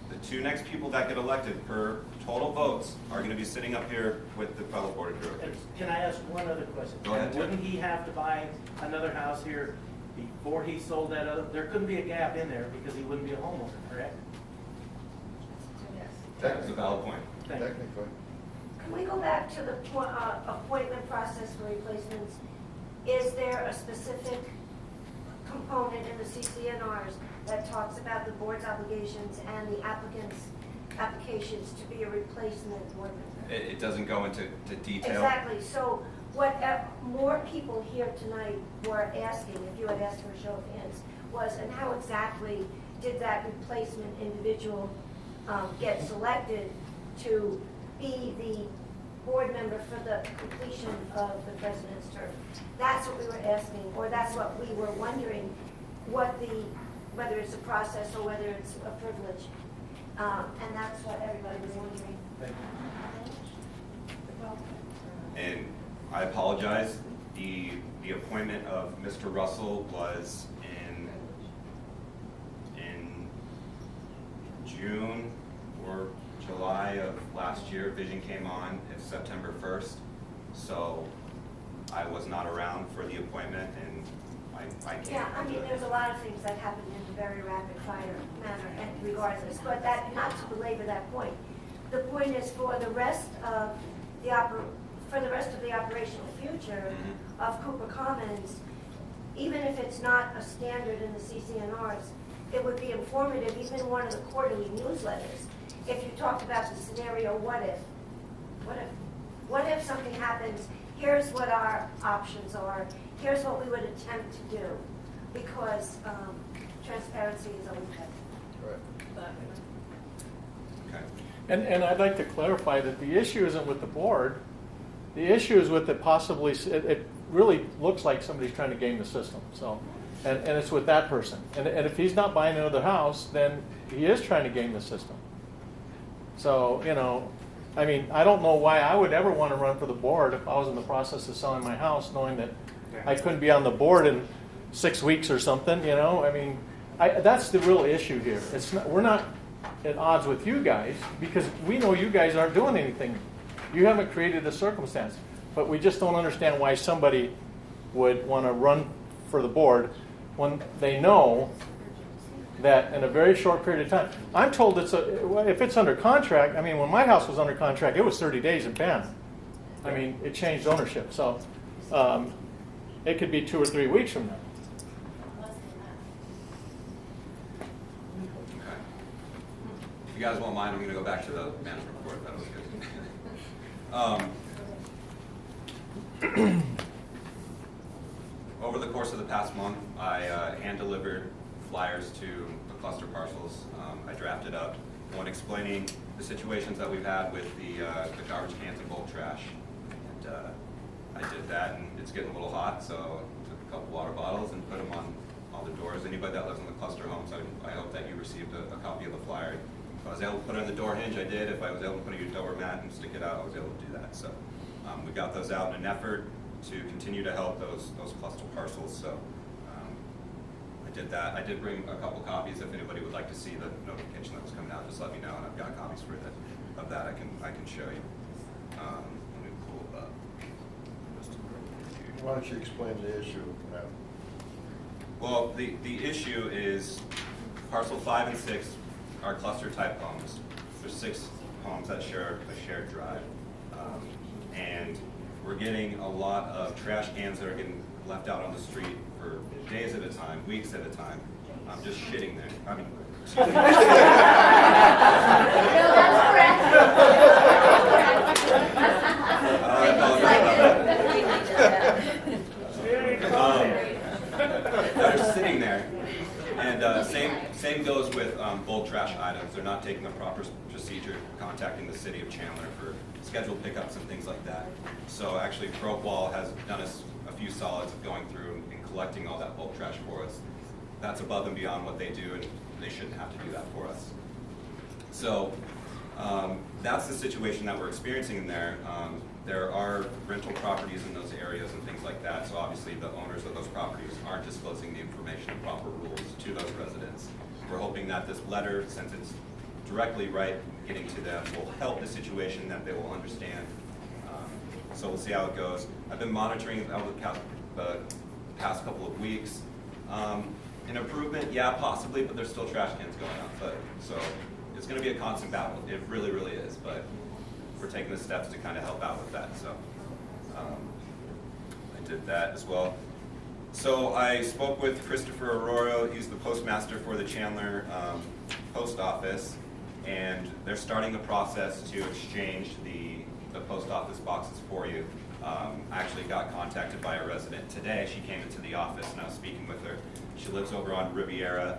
the 2 next people that get elected per total votes are going to be sitting up here with the fellow board of directors. Can I ask one other question? Go ahead, Tim. Wouldn't he have to buy another house here before he sold that other? There couldn't be a gap in there because he wouldn't be a homeowner, correct? That's a valid point. Technically. Can we go back to the appointment process for replacements? Is there a specific component in the CCNRs that talks about the board's obligations and the applicant's applications to be a replacement board member? It doesn't go into detail. Exactly. So what more people here tonight were asking, if you had asked for a show of hands, was, and how exactly did that replacement individual get selected to be the board member for the completion of the president's term? That's what we were asking, or that's what we were wondering, whether it's a process or whether it's a privilege. And that's what everybody was wondering. And I apologize. The appointment of Mr. Russell was in June or July of last year. Vision came on. It's September 1st. So I was not around for the appointment, and I can't. Yeah, I mean, there's a lot of things that happened in a very rapid fire manner, and regardless, but that, not to belabor that point. The point is for the rest of the operational future of Cooper Commons, even if it's not a standard in the CCNRs, it would be informative, even in one of the quarterly newsletters, if you talked about the scenario, what if something happens, here's what our options are, here's what we would attempt to do, because transparency is always better. Okay. And I'd like to clarify that the issue isn't with the board. The issue is with it really looks like somebody's trying to game the system. So, and it's with that person. And if he's not buying another house, then he is trying to game the system. So, I mean, I don't know why I would ever want to run for the board if I was in the process of selling my house, knowing that I couldn't be on the board in 6 weeks or something, I mean, that's the real issue here. We're not at odds with you guys, because we know you guys aren't doing anything. You haven't created a circumstance. But we just don't understand why somebody would want to run for the board when they know that in a very short period of time. I'm told if it's under contract, I mean, when my house was under contract, it was 30 days and bam. I mean, it changed ownership. So it could be 2 or 3 weeks from now. Okay. If you guys won't mind, I'm going to go back to the management report. That was good. Over the course of the past month, I hand-delivered flyers to the cluster parcels. I drafted up one explaining the situations that we've had with the garbage cans and bulk trash. And I did that, and it's getting a little hot, so I took a couple water bottles and put them on all the doors. Anybody that lives in the cluster homes, I hope that you received a copy of the flyer. If I was able to put it on the door hinge, I did. If I was able to put it on your door mat and stick it out, I was able to do that. So we got those out in an effort to continue to help those cluster parcels. So I did that. I did bring a couple copies. If anybody would like to see the notification that was coming out, just let me know, and I've got copies for of that. I can show you. Let me pull it up. Why don't you explain the issue, Matt? Well, the issue is parcel 5 and 6 are cluster type homes. There's 6 homes that share a shared drive. and we're getting a lot of trash cans that are getting left out on the street for days at a time, weeks at a time. I'm just shitting there. I mean, excuse me. No, that's correct. I apologize. They're sitting there. And same goes with bulk trash items. They're not taking the proper procedure, contacting the city of Chandler for scheduled pickups and things like that. So actually, ProQual has done us a few solids of going through and collecting all that bulk trash for us. That's above and beyond what they do, and they shouldn't have to do that for us. So that's the situation that we're experiencing in there. There are rental properties in those areas and things like that, so obviously the owners of those properties aren't disclosing the information and proper rules to those residents. We're hoping that this letter, since it's directly getting to them, will help the situation, that they will understand. So we'll see how it goes. I've been monitoring over the past couple of weeks. An improvement, yeah, possibly, but there's still trash cans going out. So it's going to be a constant battle. It really, really is. But we're taking the steps to kind of help out with that. So I did that as well. So I spoke with Christopher Arroyo. He's the postmaster for the Chandler post office, and they're starting the process to exchange the post office boxes for you. I actually got contacted by a resident today. She came into the office and I was speaking with her. She lives over on Riviera,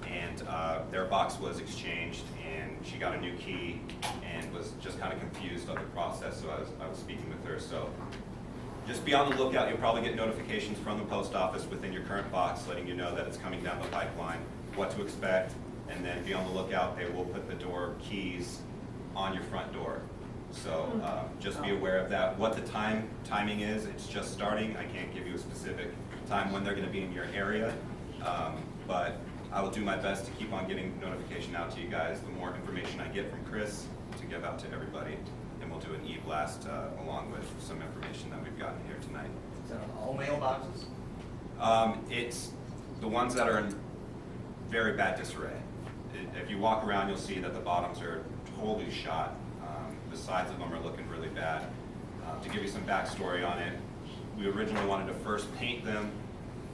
and their box was exchanged, and she got a new key and was just kind of confused of the process, so I was speaking with her. So just be on the lookout. You'll probably get notifications from the post office within your current box letting you know that it's coming down the pipeline, what to expect, and then be on the lookout. They will put the door keys on your front door. So just be aware of that. What the timing is, it's just starting. I can't give you a specific time when they're going to be in your area, but I will do my best to keep on getting notification out to you guys. The more information I get from Chris to give out to everybody, and we'll do an e-blast along with some information that we've gotten here tonight. Is that on all mailboxes? It's the ones that are in very bad disarray. If you walk around, you'll see that the bottoms are totally shot. The sides of them are looking really bad. To give you some backstory on it, we originally wanted to first paint them.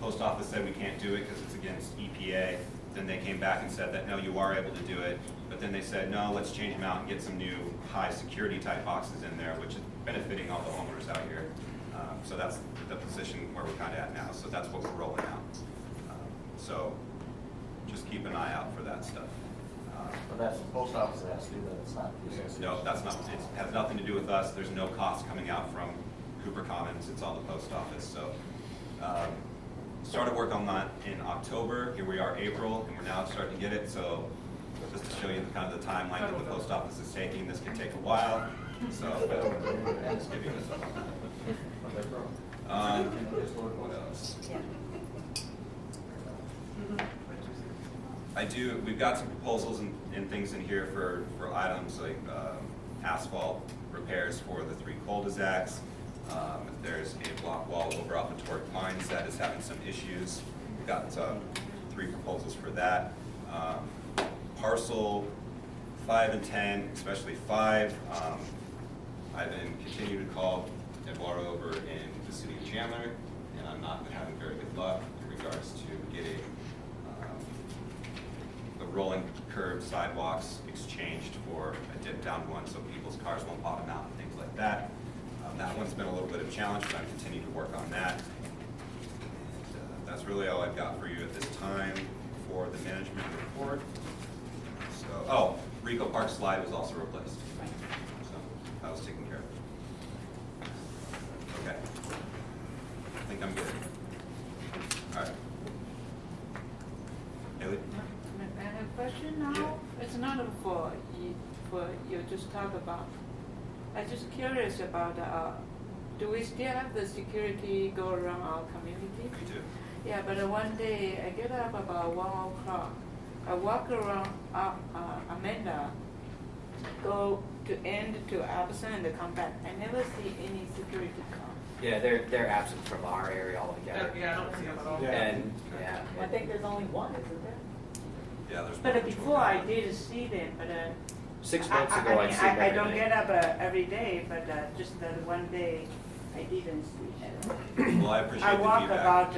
Post office said we can't do it because it's against EPA. Then they came back and said that no, you are able to do it. But then they said no, let's change them out and get some new high security type boxes in there, which is benefiting all the homeowners out here. So that's the position where we're kind of at now. So that's what we're rolling out. So just keep an eye out for that stuff. But that's the post office that has to do that, it's not the association. No, that's not. It has nothing to do with us. There's no cost coming out from Cooper Commons. It's all the post office. So started work on that in October. Here we are, April, and we're now starting to get it. So just to show you the kind of the timeline that the post office is taking, this can take a while. So just give you this up on that. What else? We've got some proposals and things in here for items like asphalt repairs for the 3 cul-de-sacs. There's a block wall over off of Torrey Pines that is having some issues. We've got 3 proposals for that. Parcel 5 and 10, especially 5, I've been continuing to call Eduardo over in the city of Chandler, and I'm not having very good luck in regards to getting the rolling curb sidewalks exchanged for a dip down one so people's cars won't bottom out and things like that. That one's been a little bit of a challenge, but I'm continuing to work on that. And, that's really all I've got for you at this time for the management report. So, Rico Park slide was also replaced. So that was taken care of. Okay. I think I'm good. All right. Haley? I have a question now. Yeah. It's not for you just talk about. I'm just curious about, do we still have the security go around our community? We do. Yeah, but one day I get up about 1 o'clock. I walk around Amanda, go to end to Abson and come back. I never see any security car. Yeah, they're absent from our area altogether. Yeah, I don't see them at all. And yeah, I think there's only one, isn't there? Yeah, there's But one. before I did see them, but 6 months ago, I'd see them I every don't night. get up every day, but just that one day, I didn't see. Well, I appreciate I the walk feedback. about,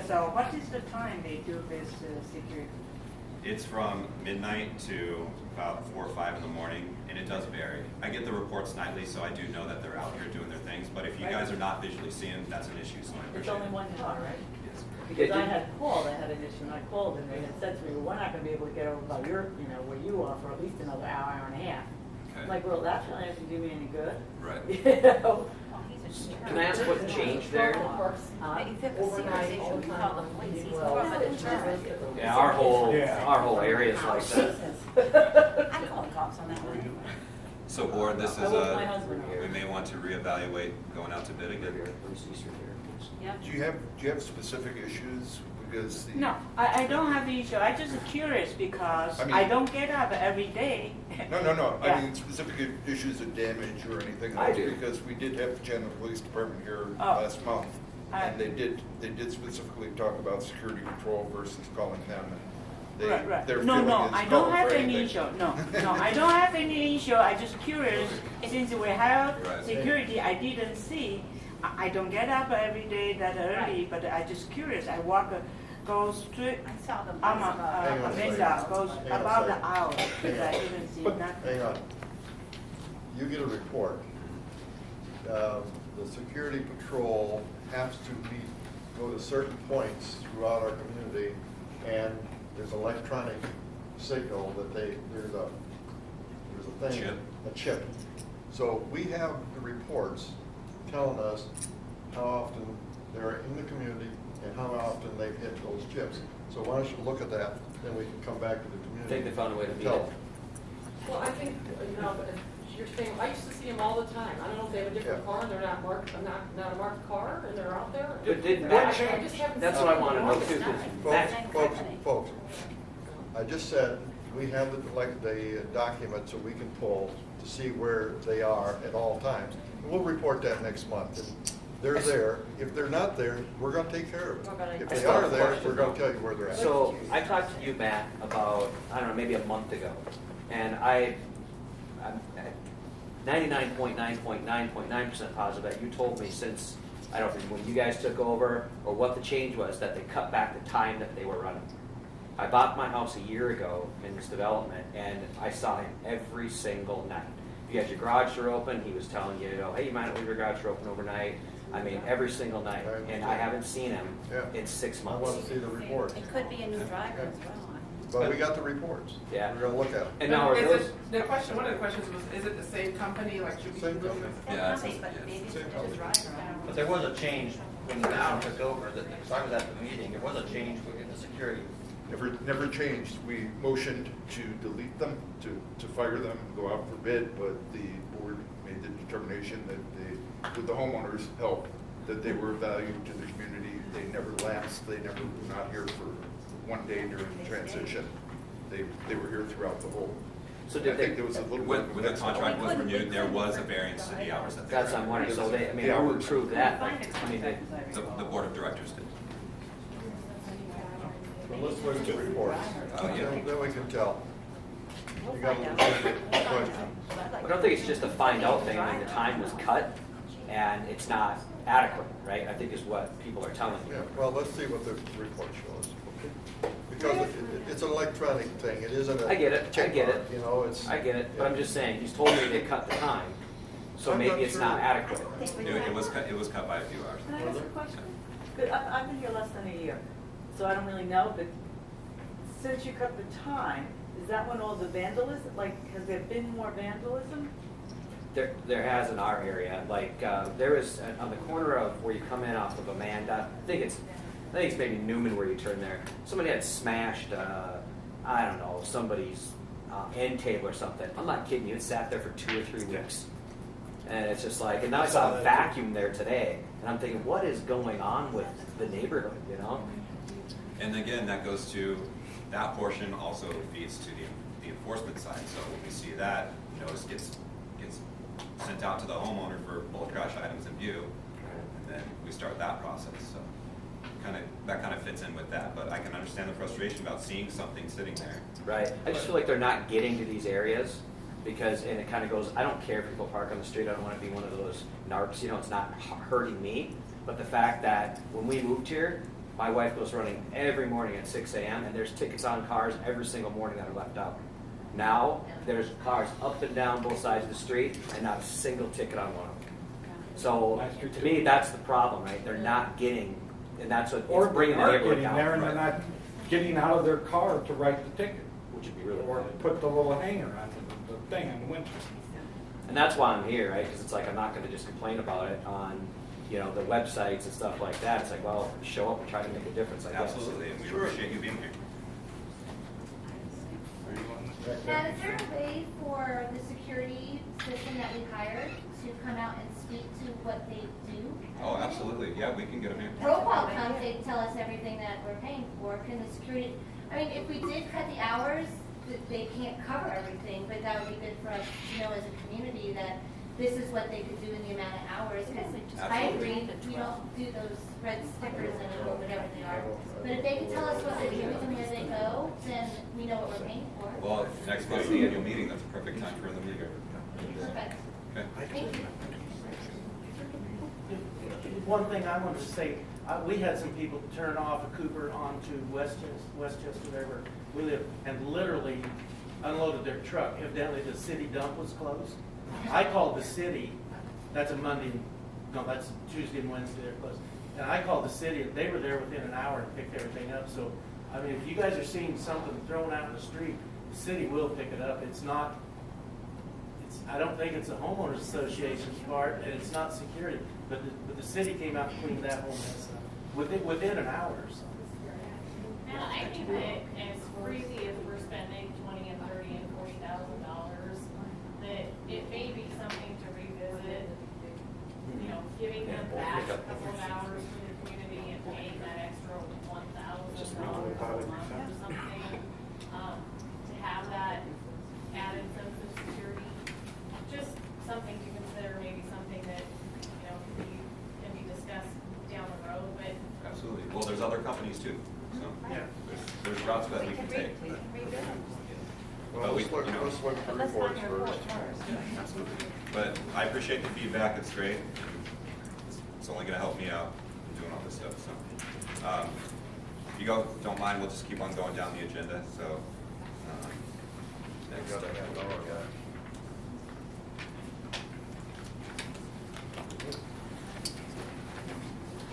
so what is the time they do this security? It's from midnight to about 4 or 5 in the morning, and it does vary. I get the reports nightly, so I do know that they're out here doing their things, but if you guys are not visually seeing, that's an issue, so I It's appreciate only it. one car, right? Yes. Because I had called, I had an issue, and I called, and they had said to me, well, we're not gonna be able to get over by your, where you are for at least another hour, hour and a half. Okay. I'm like, well, that's not gonna do me any good. Right. You know? Can I ask what changed there? If it was serious issue, we call the police, he's more of an insurance. Yeah, our whole area is like that. I call the cops on that one. So board, this is I will my husband we may want to reevaluate going out to bid again. Yep. Do you have specific issues? Because the. No, I don't have the issue. I just curious because I mean- I don't get up every day. No. Yeah. I mean, specific issues of damage or anything I else, do. because we did have the Chandler Police Department here Oh. last month. I- And they did specifically talk about security patrol versus calling them. And they, Right. their No, feeling no, is I call don't have for any anything. issue. No, I don't have any issue. I just curious. Since we have Right. security, I didn't see. I don't get up every day that early, but I just curious. I walk, go straight. I saw them. Hang on a Amanda second. goes Hang on a about the second. hour, but Hang I on. didn't see nothing. Hang on. You get a report. The security patrol has to go to certain points throughout our community, and there's electronic signal that there's a thing. Chip. A chip. So we have the reports telling us how often they're in the community and how often they've hit those chips. So why don't you look at that, then we can come back to the I community. think they found a way to and beat tell it. them. Well, I think, but if you're saying, I used to see them all the time. I don't know if they have a different Yeah. car and they're not marked, not a marked car, and they're out there. But did I Matt, just haven't that's seen what I them want to in know August. too, 'cause Folks, Matt, folks, I just said, we have the document so we can pull to see where they are at all times. And we'll report that next month. If they're there, if they're not there, we're gonna take care of We're gonna- it. If I they still have are a there, question, we're gonna though. tell you where they're at. So I talked to you, Matt, about, I don't know, maybe a month ago, and I'm 99.9.9.9% positive that you told me since, I don't know, when you guys took over, or what the change was, that they cut back the time that they were running. I bought my house a year ago in this development, and I saw him every single night. If you had your garage door open, he was telling you, hey, you might not leave your garage door open overnight. I mean, every single night, and I haven't seen him Yeah. in 6 I months. want to see the report. It could be a new driver as well. But we got the reports. Yeah. We're gonna look at them. And now are Is those, it, one of the questions was, is it the same company, like should we be Same looking company. at? Yeah, But it's- maybe it's Same a color. driver, I don't know. But there was a change when the town took over, because I was at the meeting, there was a change in the security. Never changed. We motioned to delete them, to fire them and go out for bid, but the board made the determination that with the homeowners' help, that they were of value to the community. They never lapsed. They never were not here for one day during the transition. They were here throughout the whole. So I did think they- there was a little bit. When of a the mix. contract was renewed, there was a variance to the hours that they that's were. what I'm wondering, so they, I mean, The they would hours. prove that, like, I mean, they, The board of directors did. But let's look at the reports. Oh, yeah. Then we can tell. You got a legitimate question. I don't think it's just a find out thing, I mean, the time was cut, and it's not adequate, right? I think is what people are telling Yeah, you. well, let's see what the report shows. Because it's an electronic thing, it isn't a. I get it, I check get mark, it. You know, it's. I get it, but I'm just saying, he's told me they cut the time, so I'm maybe not it's not sure. adequate. It was cut by a few hours. Can I ask a question? Good, I've been here less than a year, so I don't really know, but since you cut the time, is that when all the vandalism, like, has there been more vandalism? There has in our area, like, there is, on the corner of where you come in off of Amanda, I think it's maybe Newman where you turn there, somebody had smashed, I don't know, somebody's end table or something. I'm not kidding you, it sat there for 2 or 3 weeks. And it's just like, and now I saw a vacuum there today, and I'm thinking, what is going on with the neighborhood, you know? And again, that goes to, that portion also feeds to the enforcement side. So when we see that, notice gets sent out to the homeowner for bulk trash items in view, and then we start that process, so. that kind of fits in with that, but I can understand the frustration about seeing something sitting there. Right. I just feel like they're not getting to these areas because, and it kind of goes, I don't care if people park on the street, I don't want to be one of those narcs, you know, it's not hurting me. But the fact that when we moved here, my wife goes running every morning at 6 a.m. and there's tickets on cars every single morning that are left out. Now, there's cars up and down both sides of the street and not a single ticket on one of them. So, to me, that's the problem, right? They're not getting, and that's what Or it's bringing the they are neighborhood getting down. there and they're not getting out of their car to write the ticket. Which would be really Or good. put the little hanger on the thing on the window. And that's why I'm here, right? Because it's like I'm not going to just complain about it on, you know, the websites and stuff like that. It's like, well, show up and try to make a difference, I guess. Absolutely, and we appreciate you being here. Now, is there a way for the security system that we hired to come out and speak to what they do? Oh, absolutely, yeah, we can get them here. Profile comes, they tell us everything that we're paying for. Can the security, I mean, if we did cut the hours, they can't cover everything, but that would be good for us to know as a community that this is what they could do in the amount of hours. Because I agree that we don't do those red stickers anymore, whatever they are. But if they could tell us what they're doing and where they go, then we know what we're paying for. Well, next month's the annual meeting, that's a perfect time for them to be here. Perfect. Okay. Thank you. One thing I wanted to say, we had some people turn off of Cooper onto Westchester, there where we live, and literally unloaded their truck. Evidently, the city dump was closed. I called the city, that's a Monday, no, that's Tuesday and Wednesday, they're closed. And I called the city, and they were there within an hour and picked everything up. So, I mean, if you guys are seeing something thrown out in the street, the city will pick it up. It's not, I don't think it's the homeowners association's part, and it's not security, but the city came out and cleaned that whole mess up within an hour. So. And I think that as crazy as we're spending $20 and $30 and $40,000, that it may be something to revisit. You know, giving them back a couple of hours for the community and paying that extra $1,000 a month or something, to have that added sense of security. Just something to consider, maybe something that, you know, can be discussed down the road, but. Absolutely, well, there's other companies too, so Yeah. there's routes that we can take. Well, let's look, let's look at the reports first. Absolutely. But I appreciate the feedback, it's great. It's only gonna help me out in doing all this stuff, so. If you don't mind, we'll just keep on going down the agenda, so. Next up.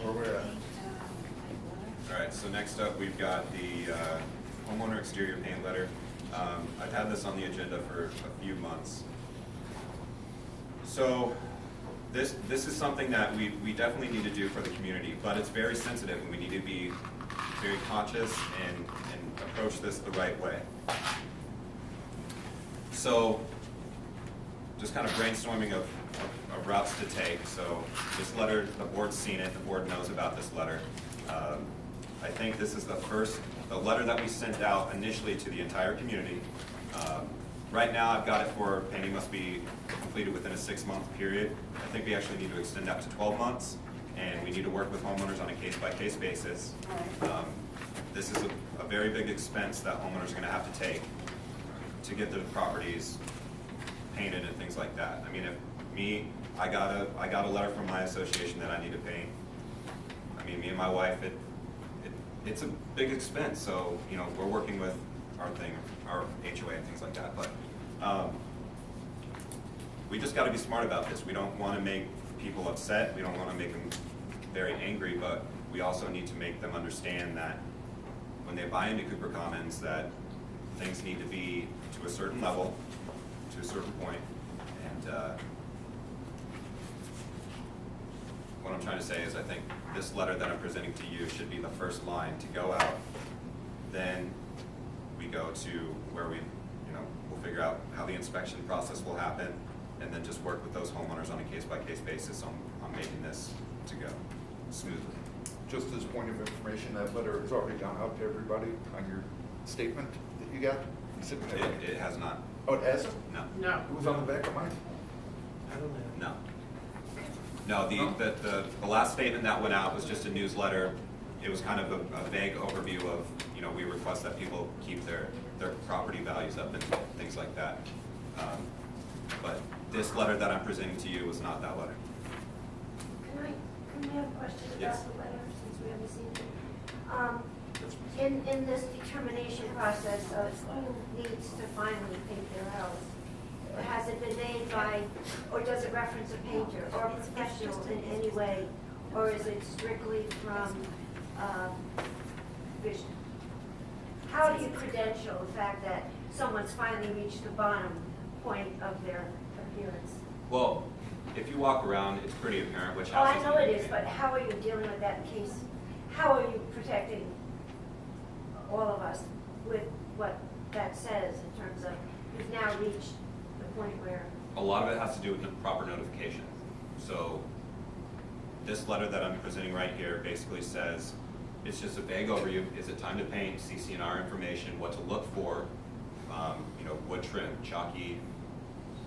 Where we're at. All right, so next up, we've got the homeowner exterior paint letter. I've had this on the agenda for a few months. So this is something that we definitely need to do for the community, but it's very sensitive and we need to be very conscious and approach this the right way. So just kind of brainstorming of routes to take. So this letter, the board's seen it, the board knows about this letter. I think this is the letter that we sent out initially to the entire community. Right now, I've got it for painting must be completed within a 6-month period. I think we actually need to extend that to 12 months, and we need to work with homeowners on a case-by-case basis. This is a very big expense that homeowners are going to have to take to get their properties painted and things like that. I mean, I got a letter from my association that I need to paint. I mean, me and my wife, it's a big expense, so, you know, we're working with our HOA and things like that, but we just got to be smart about this. We don't want to make people upset. We don't want to make them very angry, but we also need to make them understand that when they buy into Cooper Commons, that things need to be to a certain level, to a certain point, and what I'm trying to say is I think this letter that I'm presenting to you should be the first line to go out. Then we go to where we'll figure out how the inspection process will happen, and then just work with those homeowners on a case-by-case basis on making this to go smoothly. Just as a point of information, that letter has already gone out to everybody on your statement that you got? It has not. Oh, it hasn't? No. No. It was on the back of mine? No. No, the last statement that went out was just a newsletter it was kind of a vague overview of, you know, we request that people keep their property values up and things like that. But this letter that I'm presenting to you was not that letter. Can we have a question Yes. about the letter, since we haven't seen it? In this determination process of who needs to finally paint their house, has it been made by, or does it reference a painter or a professional in any way? Or is it strictly from vision? How do you credential the fact that someone's finally reached the bottom point of their appearance? Well, if you walk around, it's pretty apparent which Oh, house I know it is, but how are you dealing with that in case, how are you protecting all of us with what that says in terms of you've now reached the point where? A lot of it has to do with the proper notification. So this letter that I'm presenting right here basically says, it's just a vague overview. Is it time to paint? CC&R information, what to look for, you know, wood trim, chalky,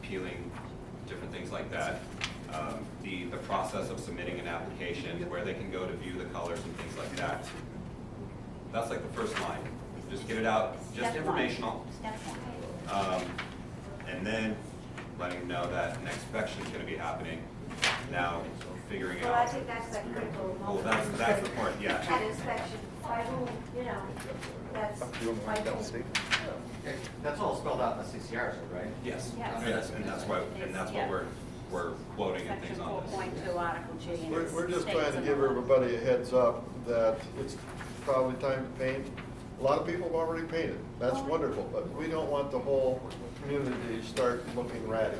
peeling, different things like that. The process of submitting an application, where they can go to view the colors and things like that. That's like the first line. Just get it out, just informational. And then letting them know that an inspection is going to be happening. Now, figuring Well, I out. think that's that critical Well, moment. that's the part, yeah. That inspection, by whom, you know, that's by whom. Okay, that's all spelled out in the CCR, right? Yes. Yes. And that's what we're quoting and things Section on this. 4.2, Article G. and We're just states trying to in give the law. everybody a heads up that it's probably time to paint. A lot of people have already painted, that's wonderful, but we don't want the whole community to start looking ratty.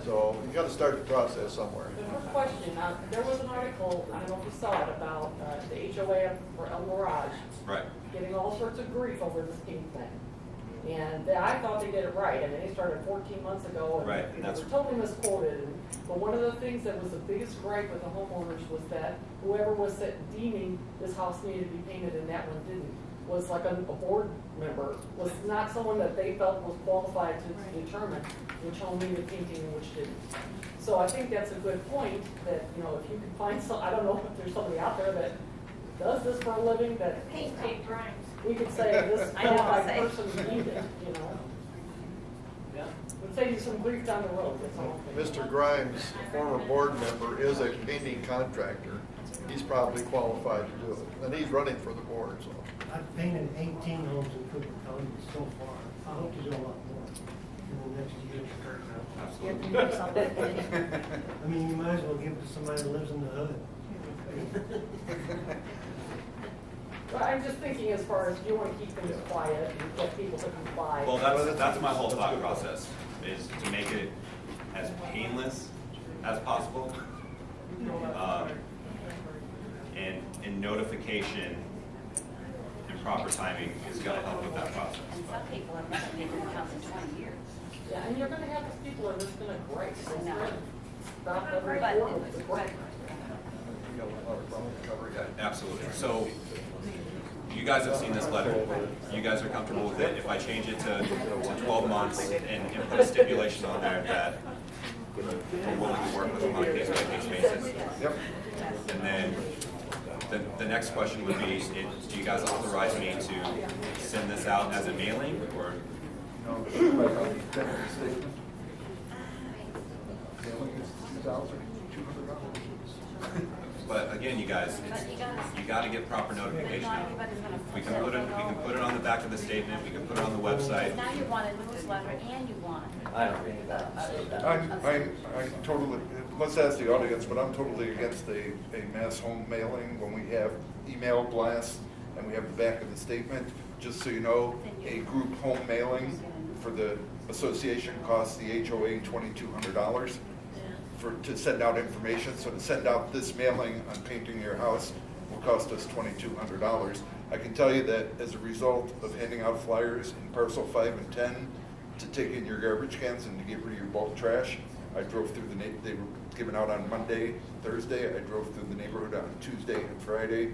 So you gotta start the process somewhere. But quick question, there was an article, I don't know if you saw it, about the HOA for El Mirage Right. getting all sorts of grief over this paint thing. And I thought they did it right. I mean, they started 14 months ago, and Right, and they that's- were totally misquoted. But one of the things that was the biggest gripe with the homeowners was that whoever was deeming this house needed to be painted and that one didn't, was like a board member, was not someone that they felt was qualified to determine which home needed painting and which didn't. So I think that's a good point, that, you know, if you can find some, I don't know if there's somebody out there that does this for a living, that Paint drawings. we could say this I know, qualified say. person needed it, you know? Yeah. Would save you some grief down the road, that's all. Mr. Grimes, a former board member, is a painting contractor. He's probably qualified to do it, and he's running for the board, so. I've painted 18 homes in Cooper County so far. I hope to do a lot more in the next year. Absolutely. I mean, you might as well give it to somebody that lives in the hood. But I'm just thinking as far as you want to keep things quiet and get people to comply. Well, that's my whole thought process, is to make it as painless as possible. And notification and proper timing is gonna help with that process. And some people have never painted a house in 20 years. Yeah, and you're gonna have these people that are just gonna gripe. I know. Stop every But- corner with the gripe. Absolutely. So, you guys have seen this letter. You guys are comfortable with it. If I change it to 12 months and put a stipulation on there that we're willing to work with them on a case-by-case basis. Yep. And then the next question would be, do you guys authorize me to send this out as a mailing, or? No, the statement. Mailing is $2,200. But again, you guys, you gotta get proper notification out. We can put it on the back of the statement, we can put it on the website. Now you want a newsletter and you want. I don't think that. I'm totally, let's ask the audience, but I'm totally against a mass home mailing when we have email blasts and we have the back of the statement. Just so you know, a group home mailing for the association costs the HOA $2,200 to send out information. So to send out this mailing on painting your house will cost us $2,200. I can tell you that as a result of handing out flyers in parcel 5 and 10 to take in your garbage cans and to get rid of your bulk trash, I drove through they were given out on Monday, Thursday. I drove through the neighborhood on Tuesday and Friday.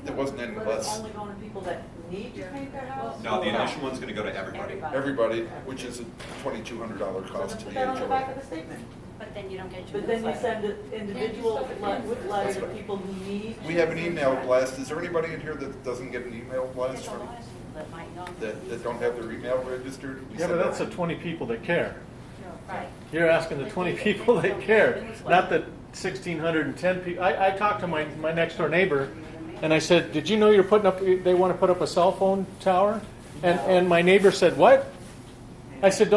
There wasn't any less. Only going to people that need to paint their house? No, the initial one's gonna go to everybody. Everybody, which is a $2,200 cost to Put the that on the back of HOA. the statement. But but then you don't get your But then you newsletter. send individual letters to people who need. We have an email blast. Is there anybody in here that doesn't get an email blast There's a from, lot of people that might not. that don't have their email registered? We Yeah, send but that's the out- 20 people that care. Right. You're asking the 20 people that care, not the 1,610 people. I talked to my next door neighbor, and I said, "Did you know you're putting up? They want to put up a cell phone tower?" And my neighbor said, "What?" I said,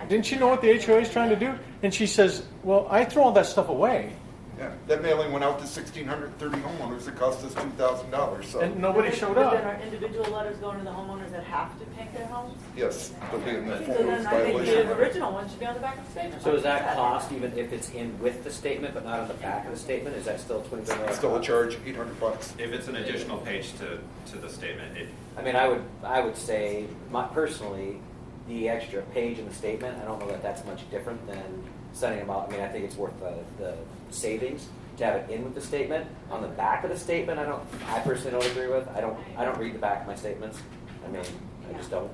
"Didn't you know what the HOA is trying to do?" And she says, "Well, I throw all that stuff away." Yeah, that mailing went out to 1,630 homeowners. It cost us $2,000. So And nobody showed But up. then are individual letters going to the homeowners that have to paint their homes? yes, they'll be in the So form then of I think violation. the original one should be on the back of the statement. So does that cost even if it's in with the statement but not on the back of the statement? Is that still $20? Still a charge, $800. If it's an additional page to the statement, I mean, I would say, personally, the extra page in the statement, I don't know that that's much different than sending them out. I mean, I think it's worth the savings to have it in with the statement. On the back of the statement, I personally don't agree with. I don't read the back of my statements. I mean, I just don't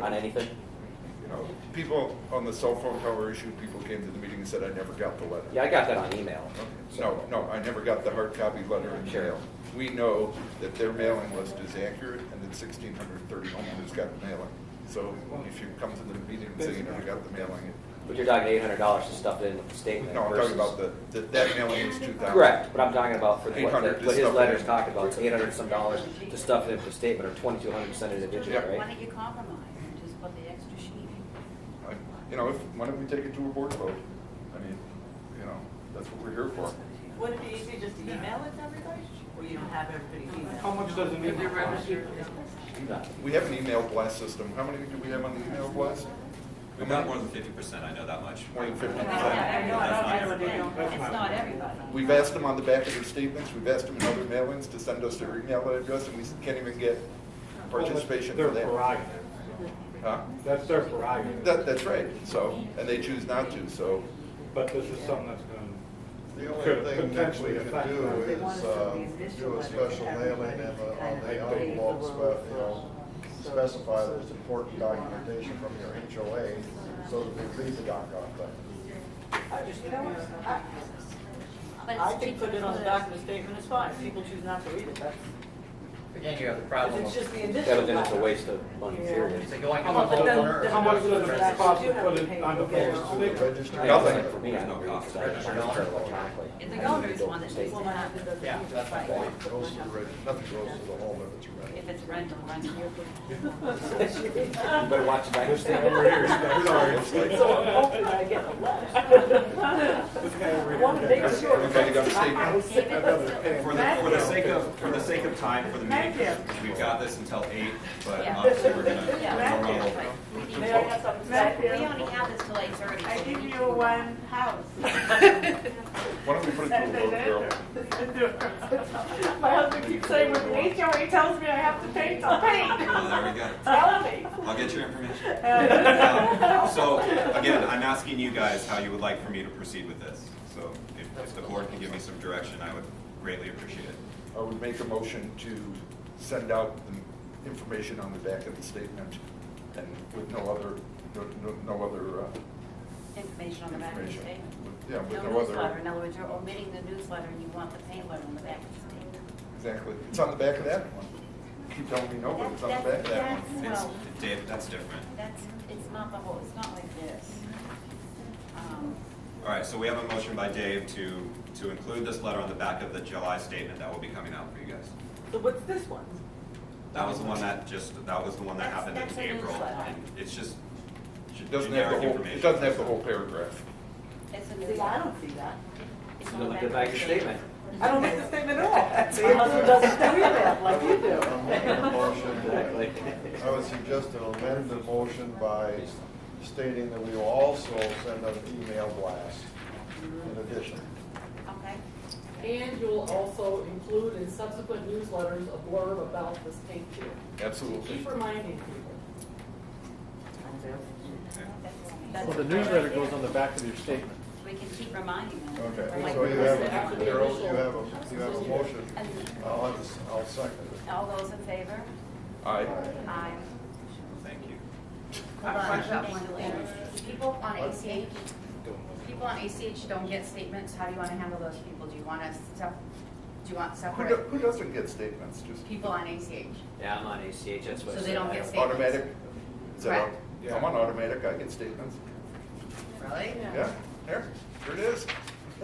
on anything. You know, people on the cell phone tower issue, people came to the meeting and said, "I never got the letter." Yeah, I got that on email. No, I never got the hard copy letter in mail. We know that their mailing list is accurate and that 1,630 homeowners got the mailing. So if you come to the meeting and say you never got the mailing, But you're talking $800 to stuff it in with the statement. no, I'm talking about that mailing was 2,000. Correct, but I'm talking about for what 800 to his stuff it letters in. talk about. It's $800 some dollars to stuff it into the statement, or $2,200 to send it individually, Yeah. Why right? don't you compromise and just put the extra sheet? You know, why don't we take it to a board vote? I mean, you know, that's what we're here for. Would it be easy just to email it to everybody? Or you don't have everybody email? How much does it need? We have an email blast system. How many do we have on the email blast? we've got more than 50%, I know that much. More than 50%. It's not everybody. We've asked them on the back of their statements, we've asked them in other mailings to send us their email address, and we can't even get participation for Their that. prerogative. Huh? That's their prerogative. That's right, so, and they choose not to, so. But this is something that's going The to, only could thing that we potentially can affect. do is do a special mailing and on the envelope, specify there's important documentation from your HOA so that they read the doggone thing. You know what? But I it's think cheaper put it to on the put back of the statement is fine. If people choose not to read it, that's. Again, you have the problem. It's just the Yeah, initial. but then it's a waste of money, period. How much does it cost to put it on the post? Register. Nothing. For me, I don't know. Because I register electronically. The governor's one that needs to Well, happen. Yeah, that's my point. Goes to the nothing goes to the home if it's a rental. If it's rental. You better watch the back of the statement. So I'm hoping I get a letter. Want to make sure. Okay, you got a statement? For the sake of time for the meeting, we've got this until 8, but Yeah. obviously we're gonna Yeah. run over. May I have something to say? We only have this till 8:30. I give you one house. Why don't we put it to a vote, Carol? My husband keeps saying, when the HOA tells me I have to paint, I'll paint. Well, there we go. Tell me. I'll get your information. So, again, I'm asking you guys how you would like for me to proceed with this. So, if the board can give me some direction, I would greatly appreciate it. I would make a motion to send out the information on the back of the statement and with no other, Information on the back of the information. statement. Yeah, with No no newsletter. other, In other words, you're omitting the newsletter and you want the paint letter on the back of the statement. exactly. It's on the back of that one. Keep telling me no, but it's on the back of that one. It's, Well, Dave, that's different. it's not the whole, it's not like this. All right, so we have a motion by Dave to include this letter on the back of the July statement that will be coming out for you guys. So what's this one? That was the one that happened That's in a April. newsletter. And it's just It doesn't have the generic whole, information. it doesn't have the whole paragraph. It's a See, I newsletter. don't see that. It's You on don't the look at the back of the statement. I don't make the statement at all. My husband doesn't do that like you do. I would suggest an amended motion by stating that we will also send out an email blast in addition. Okay. And you'll also include in subsequent newsletters a blurb about this paint too. Absolutely. Keep reminding people. Well, the newsletter goes on the back of your statement. We can keep reminding them. Okay, Like so you this. have, Carol, you have a motion. I'll second it. All those in favor? Aye. Aye. Thank you. Hold on, I've got one later. People on ACH People on ACH don't get statements. How do you want to handle those people? Do you want Who separate who doesn't get statements? Just people on ACH? Yeah, I'm on ACH, that's what I So said. they don't get statements? automatic? Is that Correct. Yeah, I'm on automatic, I get statements. Really? Yeah, here it is.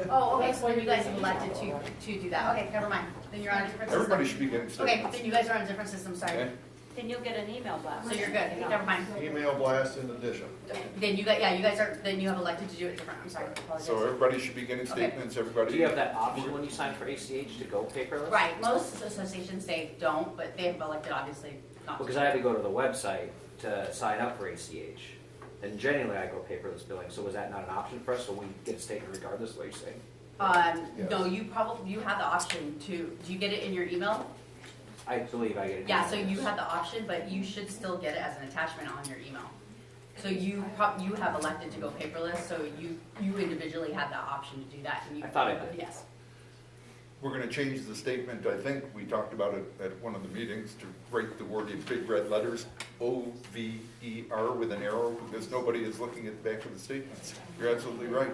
Oh, okay, so then you guys have elected to do that. Okay, never mind. Then you're on a different system. Everybody should be getting Okay, statements. then you guys are on a different system, sorry. Okay. Then you'll get an email blast. So you're good, never mind. Email blast in addition. Then you guys, yeah, you guys are, then you have elected to do it different, I'm sorry, apologize. So everybody should be getting Okay. statements, everybody. Do you have that option when you sign for ACH to go paperless? Right, most associations say don't, but they have elected obviously not to. Because I had to go to the website to sign up for ACH. And generally I go paperless billing, so was that not an option for us? So we get a statement regardless of what you're saying? No, you have the option to, do you get it in your email? I believe I get it. Yeah, so you have the option, but you should still get it as an attachment on your email. So you have elected to go paperless, so you individually have the option to do that. And you, I thought I did. Yes. We're gonna change the statement, I think we talked about it at one of the meetings, to write the word in big red letters, OVER with an arrow, because nobody is looking at the back of the statements. You're absolutely right.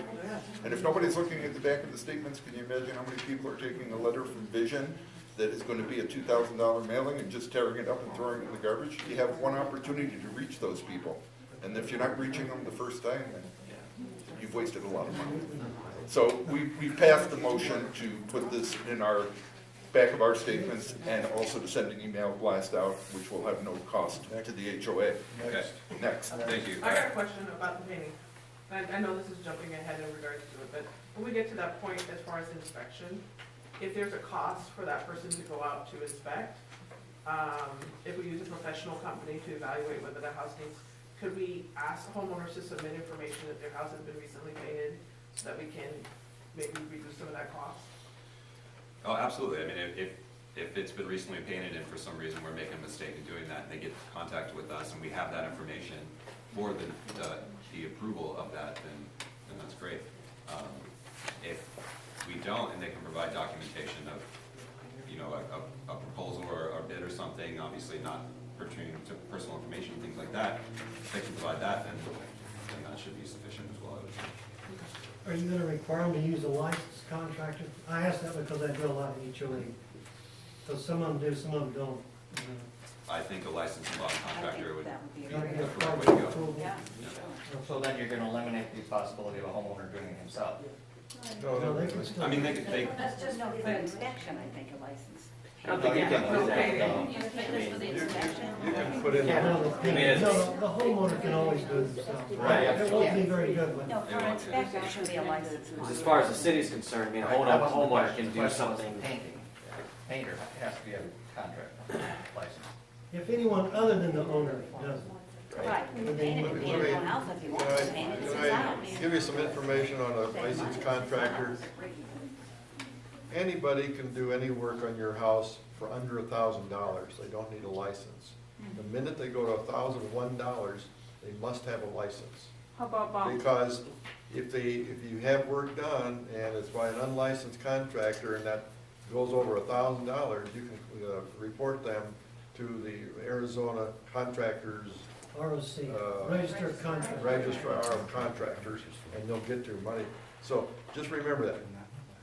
And if nobody's looking at the back of the statements, can you imagine how many people are taking a letter from Vision that is gonna be a $2,000 mailing and just tearing it up and throwing it in the garbage? You have one opportunity to reach those people. And if you're not reaching them the first time, then you've wasted a lot of money. So we passed the motion to put this in our back of our statements and also to send an email blast out, which will have no cost to the HOA. Okay. Next. Thank you. I got a question about the painting. I know this is jumping ahead in regards to it, but when we get to that point as far as inspection, if there's a cost for that person to go out to inspect, if we use a professional company to evaluate whether the house needs, could we ask homeowners to submit information that their house has been recently painted so that we can maybe reduce some of that cost? Oh, absolutely. I mean, if it's been recently painted and for some reason we're making a mistake in doing that, and they get in contact with us and we have that information for the approval of that, then that's great. If we don't, and they can provide documentation of, you know, a proposal or a bid or something, obviously not pertaining to personal information, things like that, if they can provide that, then that should be sufficient as well, I would think. Are you gonna require them to use a licensed contractor? I ask that because I do a lot of HOA. So some of them do, some of them don't. I think a licensed law contractor would be Gotta be a the correct way private to go. approval. Yeah. So then you're gonna eliminate the possibility of a homeowner doing it himself. No, they can still. I mean, they That's just for the inspection, I think, a license. I don't think you can do that. You think it's for the inspection? You can put in. No, I mean, it's- the homeowner can always do it themselves. Right. It won't be very good with No, for an inspection, it should be a license. As far as the city's concerned, I mean, a homeowner can do Question was something. Painting. Painter has to be a contract license. If anyone other than the owner does it. Right, you can paint it, it can be anyone else if you want to paint it, it's his house. Give you some information on a licensed contractor. Anybody can do any work on your house for under $1,000. They don't need a license. The minute they go to $1,001, they must have a license. How about bump? Because if you have work done and it's by an unlicensed contractor and that goes over $1,000, you can report them to the Arizona Contractors ROC, registered contractor. Registrar of Contractors, and they'll get their money. So just remember that.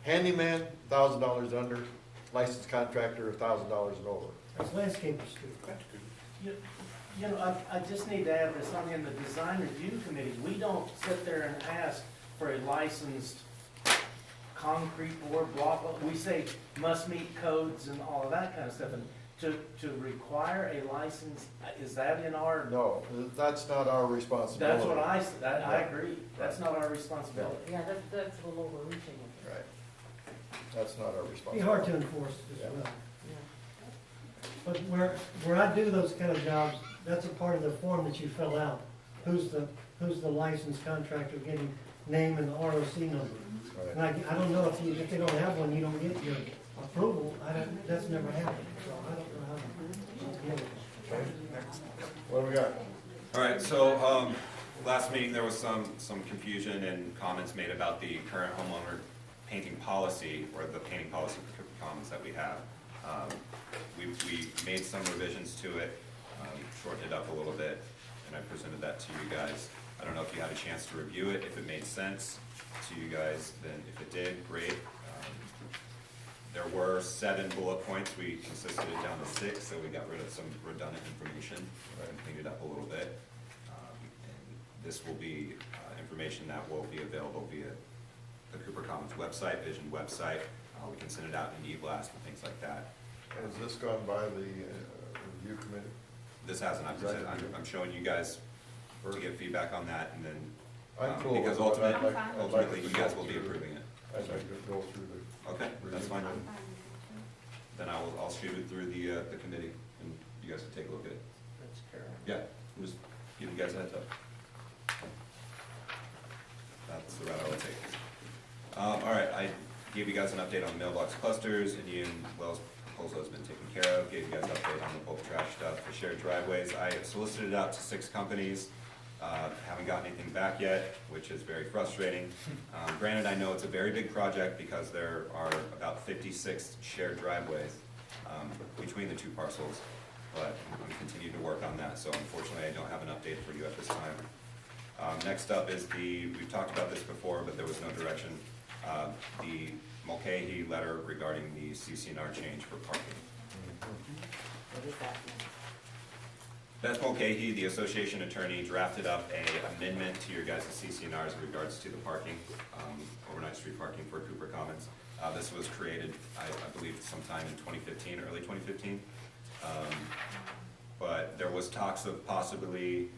Handyman, $1,000 under, licensed contractor, $1,000 and over. That's landscapers too. You know, I just need to add this on in the design review committees. We don't sit there and ask for a licensed concrete board, blah, blah. We say must meet codes and all of that kind of stuff. And to require a license, is that in our? No, that's not our responsibility. That's what I said. I agree. That's not our responsibility. Yeah, that's a little overreaching. Right. That's not our Be responsibility. hard to enforce as well. But where I do those kind of jobs, that's a part of the form that you fill out. Who's the licensed contractor getting name and the ROC number. Right. And I don't know if they don't have one, you don't get your approval. That's never happened, so I don't know how to get it. Okay, next. What do we got? All right, so last meeting, there was some confusion and comments made about the current homeowner painting policy, or the painting policy comments that we have. We made some revisions to it, shortened it up a little bit, and I presented that to you guys. I don't know if you had a chance to review it, if it made sense to you guys, then if it did, great. There were 7 bullet points. We consisted it down to 6, so we got rid of some redundant information and cleaned it up a little bit. And this will be information that will be available via the Cooper Commons website, Vision website. We can send it out in e-blast and things like that. Has this gone by the review committee? This hasn't. I'm showing you guys to get feedback on that, and then I'm cool because with it. ultimately you guys will be approving it. I'd like to go through the. Okay, that's fine. Then I'll shoot it through the committee, and you guys can take a look at it. That's Carol. Yeah, just give you guys a heads up. That's the route I would take. All right, I gave you guys an update on mailbox clusters. Indian Wells proposal has been taken care of. Gave you guys an update on the bulk trash stuff, the shared driveways. I have solicited it out to 6 companies. Haven't gotten anything back yet, which is very frustrating. Granted, I know it's a very big project because there are about 56 shared driveways between the 2 parcels, but we continue to work on that, so unfortunately I don't have an update for you at this time. Next up is we've talked about this before, but there was no direction, the Mulcahy letter regarding the CCNR change for parking. What is that? Beth Mulcahy, the association attorney, drafted up an amendment to your guys' CCNRs in regards to the parking, overnight street parking for Cooper Commons. This was created, I believe, sometime in 2015, early 2015. But there was talks of possibly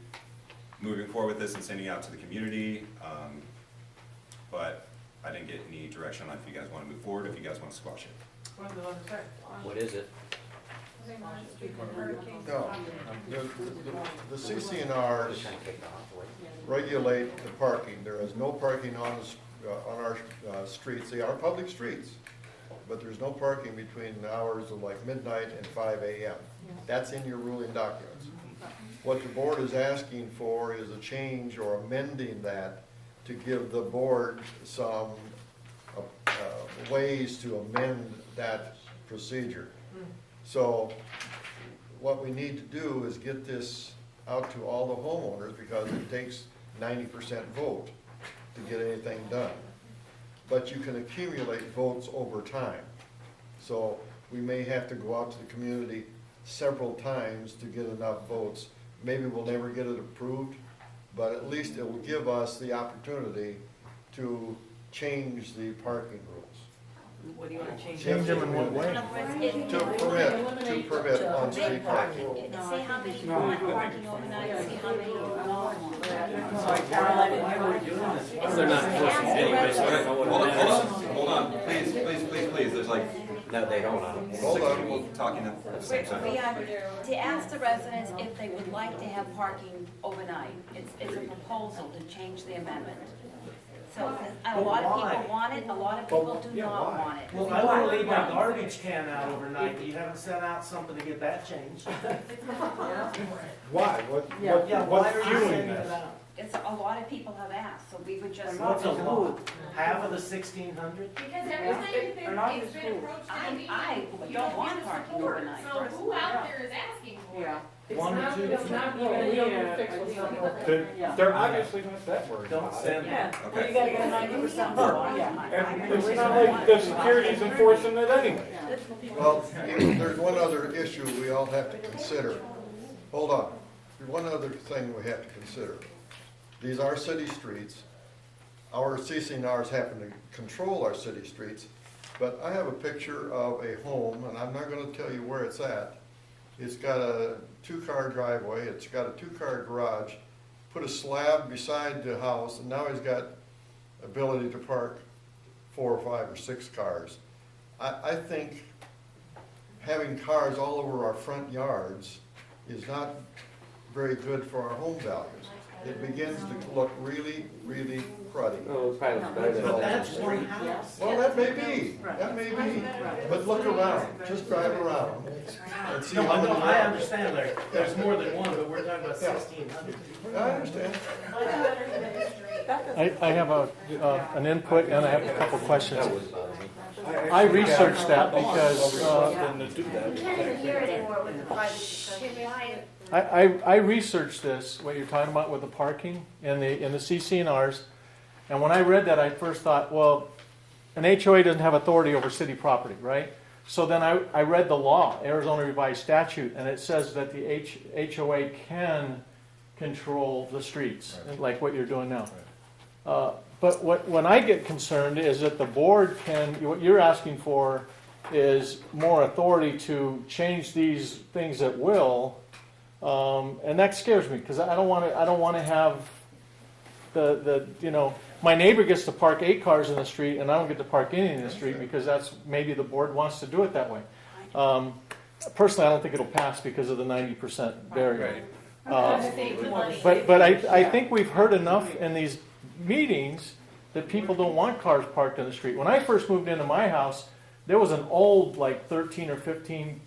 moving forward with this and sending it out to the community. But I didn't get any direction on if you guys want to move forward, if you guys want to squash it. What is it? No, the CCNRs regulate the parking. There is no parking on our streets. They are public streets, but there's no parking between the hours of like midnight and 5 a.m. That's in your ruling documents. What the board is asking for is a change or amending that to give the board some ways to amend that procedure. So what we need to do is get this out to all the homeowners because it takes 90% vote to get anything done. But you can accumulate votes over time. So we may have to go out to the community several times to get enough votes. Maybe we'll never get it approved, but at least it will give us the opportunity to change the parking rules. What do you want to change? Change them in what way? To permit on-street parking. See how many want parking overnight, see how many don't. They're not enforcing anyway. Hold on, please, there's like, No, they don't. 6 people talking at the same time. We are to ask the residents if they would like to have parking overnight. It's a proposal to change the amendment. So a lot of people want it, a lot of people do not want it. Well, I want to leave my garbage can out overnight. You haven't sent out something to get that changed. Why? Why What's are you fueling sending this? it out? It's, a lot of people have asked, so we would just. What's a lot? Half of the 1,600? Because every time it's been approached at me, I you don't don't want get the parking support. overnight. So who out there is asking for it? One or two. They're obviously not that worried Don't about send it. them. Well, you gotta get 90% vote, And it's not like the security's enforcing it anyway. Well, there's one other issue we all have to consider. Hold on. There's one other thing we have to consider. These are city streets. Our CCNRs happen to control our city streets, but I have a picture of a home, and I'm not gonna tell you where it's at. It's got a 2-car driveway, it's got a 2-car garage, put a slab beside the house, and now he's got ability to park 4 or 5 or 6 cars. I think having cars all over our front yards is not very good for our home values. It begins to look really, really cruddy. But that's one house. Well, that may be, but look around, just drive around and see how many. I understand there's more than one, but we're talking about 1,600. I understand. I have an input and I have a couple questions. I researched that because You can't hear it anymore with the private discussion. I researched this, what you're talking about with the parking and the CC&Rs, and when I read that, I first thought, well, an HOA doesn't have authority over city property, right? So then I read the law, Arizona Revised Statute, and it says that the HOA can control the streets, like what you're doing now. But when I get concerned is that the board can, what you're asking for is more authority to change these things at will, and that scares me because I don't want to have the my neighbor gets to park 8 cars in the street and I don't get to park any in the street because that's maybe the board wants to do it that way. Personally, I don't think it'll pass because of the 90% barrier. But I think we've heard enough in these meetings that people don't want cars parked in the street. When I first moved into my house, there was an old, like 13 or 15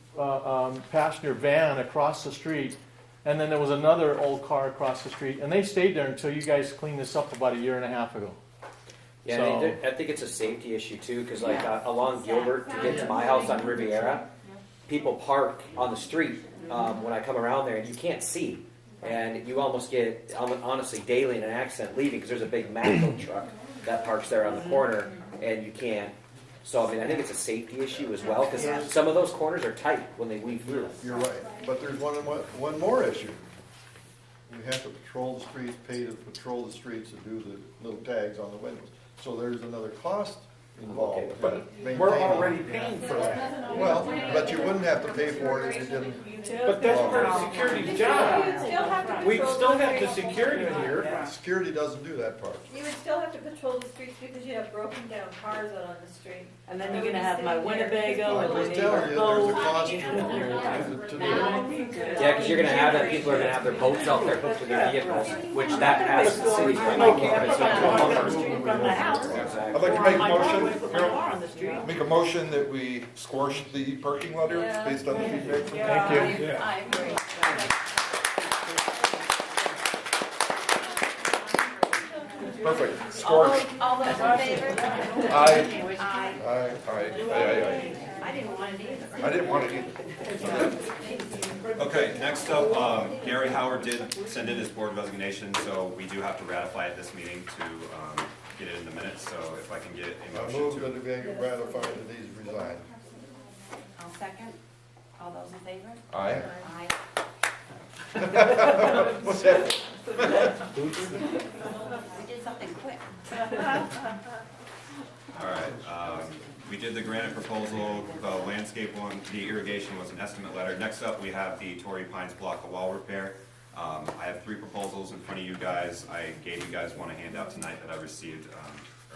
passenger van across the street, and then there was another old car across the street, and they stayed there until you guys cleaned this up about 1.5 years ago. Yeah, I think it's a safety issue too, because like along Gilbert to get to my house on Riviera, people park on the street when I come around there, and you can't see. And you almost get, honestly, daily in an accident leaving because there's a big Matco truck that parks there on the corner, and you can't. So, I mean, I think it's a safety issue as well, because some of those corners are tight when they weave through. You're right, but there's one more issue. We have to patrol the streets, pay to patrol the streets and do the little tags on the windows. So there's another cost involved. Okay, but we're already paying for that. Well, but you wouldn't have to pay for it if you didn't. But that's part of security's job. We still have the security here. Security doesn't do that part. You would still have to patrol the streets because you have broken down cars out on the street. And then you're gonna have my Winnebago and I my was telling you, there's a cost to do it. Yeah, because you're going to have that. People are going to have their boats out there hooked to their vehicles, which that passes the city. I'd like to make a motion, Make a motion that we squash the parking letter based on the feedback from. Thank you. I agree. Perfect. Squash. All those in favor? Aye. Aye. Aye. I didn't want it either. I didn't want it either. Okay, next up, Gary Howard did send in his board resignation, so we do have to ratify at this meeting to get it in the minutes. So if I can get a I motion move to. that it be ratified that he's resigned. I'll second. All those in favor? Aye. Aye. What's that? We did something quick. All right, we did the granite proposal, the landscape one, the irrigation was an estimate letter. Next up, we have the Torrey Pines block of wall repair. I have 3 proposals in front of you guys. I gave you guys one a handout tonight that I received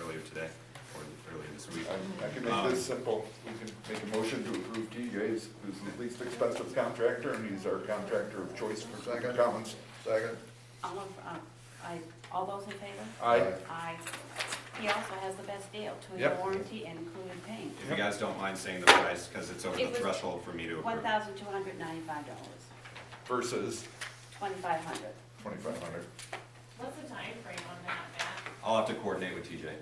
earlier today, or earlier this week. I can make this simple. We can make a motion to approve TJ's, who's the least expensive contractor, and he's our contractor of choice for Commons. Second. All those in favor? Aye. Aye. He also has the best deal, 2-year Yep. warranty and included paint. If you guys don't mind saying the price, because it's over the It was threshold for me to approve. $1,295. Versus $2,500. $2,500. What's the time frame on that, Matt? I'll have to coordinate with TJ.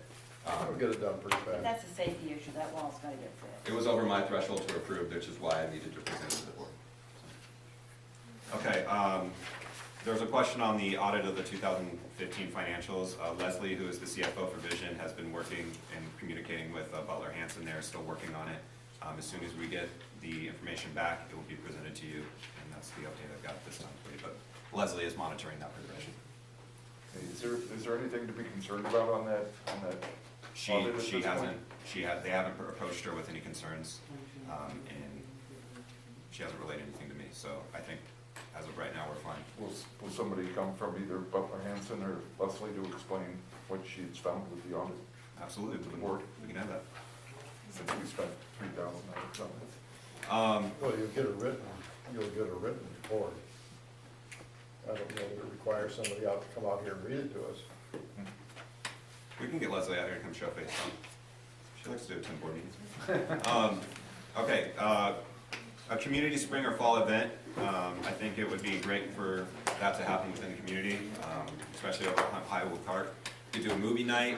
We'll get it done pretty But fast. that's a safety issue, that wall's gotta get fixed. It was over my threshold to approve, which is why I needed to present it to the board. Okay, there's a question on the audit of the 2015 financials. Leslie, who is the CFO for Vision, has been working and communicating with Butler Hanson. They're still working on it. As soon as we get the information back, it will be presented to you, and that's the update I've got this time for you. But Leslie is monitoring that progression. Is there anything to be concerned about on that audit at this point? They haven't approached her with any concerns, and she hasn't relayed anything to me. So I think as of right now, we're fine. Will somebody come from either Butler Hanson or Leslie to explain what she's found with the audit? Absolutely, To the board, we can have that. since we spent $3,000 on this. Well, you'll get a written report. I don't know that it requires somebody out to come out here and read it to us. We can get Leslie out here and come show face on. She likes to attend board meetings. Okay, a community spring or fall event. I think it would be great for that to happen within the community, especially over at Highwood Park. We could do a movie night.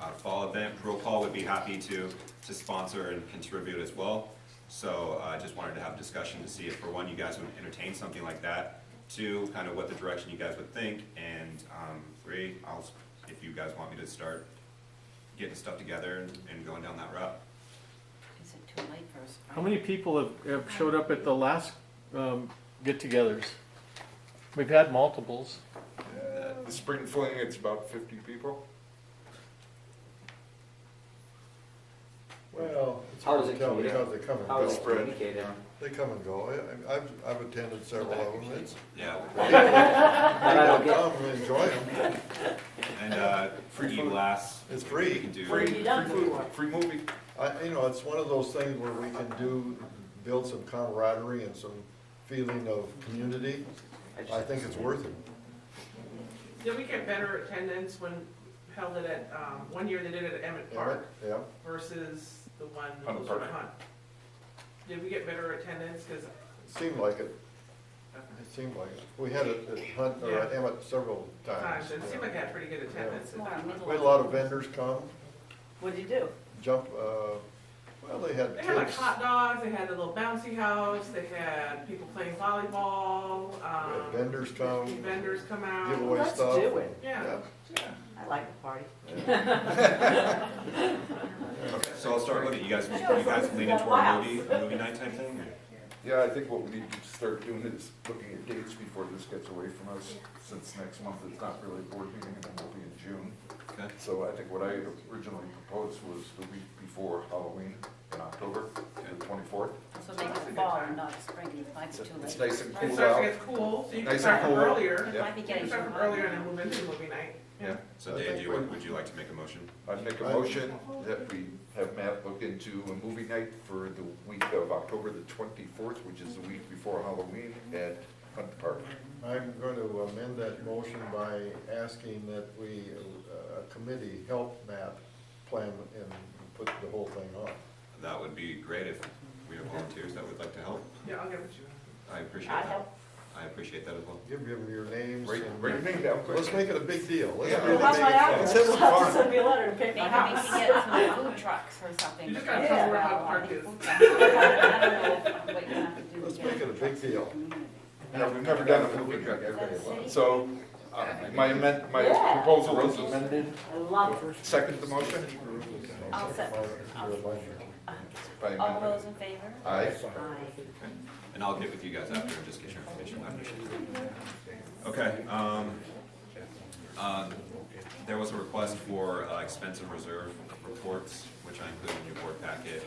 fall event. Roll Call would be happy to sponsor and contribute as well. So I just wanted to have a discussion to see if, for one, you guys would entertain something like that. Two, kind of what the direction you guys would think. And three, if you guys want me to start getting stuff together and going down that route. Is it too late for us? How many people have showed up at the last get-togethers? We've had multiples. The spring fling, it's about 50 people. Well, it's How hard does to it tell communicate? because they come and How go. is it communicated? They come and go. I've attended several of them. It's, Yeah. they come and enjoy them. And free food. glass. It's free. We can do. Free food, free movie. It's one of those things where we can build some camaraderie and some feeling of community. I think it's worth it. Did we get better attendance when held it at, one year they did it at Emmett Park Yeah. versus the one Hunt closer Park. to Hunt? Did we get better attendance? Because Seemed like it. It seemed like it. We had it at Hunt, or at Emmett several times. it seemed like I had pretty good attendance at that one. We had a lot of vendors come, What'd you do? jump, they had They had like kids. hot dogs, they had a little bouncy house, they had people playing volleyball, We had vendors come, vendors come out. give away Let's stuff. do it. Yeah. I like a party. Okay, so I'll start looking. You guys leaning toward a movie night type thing? Or? Yeah, I think what we need to start doing is looking at dates before this gets away from us, since next month it's not really a board meeting and then we'll be in June. Okay. So I think what I originally proposed was the week before Halloween in October, the 24th. So make it fall and not spring, it's too late. It's nice and It cool starts to out. get cool, so you can Nice start and from cool. earlier. It Yeah. might be You getting can start too from hot earlier and now. then move into movie night. Yeah. So Dave, would you like to make a motion? I'd make a motion that we have Matt look into a movie night for the week of October the 24th, which is the week before Halloween at Hunt Park. I'm going to amend that motion by asking that we, a committee, help Matt plan and put the whole thing on. That would be great if we have volunteers that would like to help. Yeah, I'll give it to you. I appreciate I'd that. help. I appreciate that as well. Give him your names. Write and- your name down quick. Let's make it a big deal. Let's Yeah. really Well, that's make my it fun. address. Let's have some I'll fun. send me a letter and pick Maybe my we house. can get some food trucks or something. You just gotta tell me where Hunt Park is. I don't know what you have to do. Let's to make get it a big deal. Yeah, we've never done a movie night. So my proposal is amended. I love it. Second the motion? I'll set. By All amendment. those in favor? Aye. Okay. And I'll get with you guys after and just get your information. I appreciate it. Okay. There was a request for expense and reserve reports, which I included in your board packet.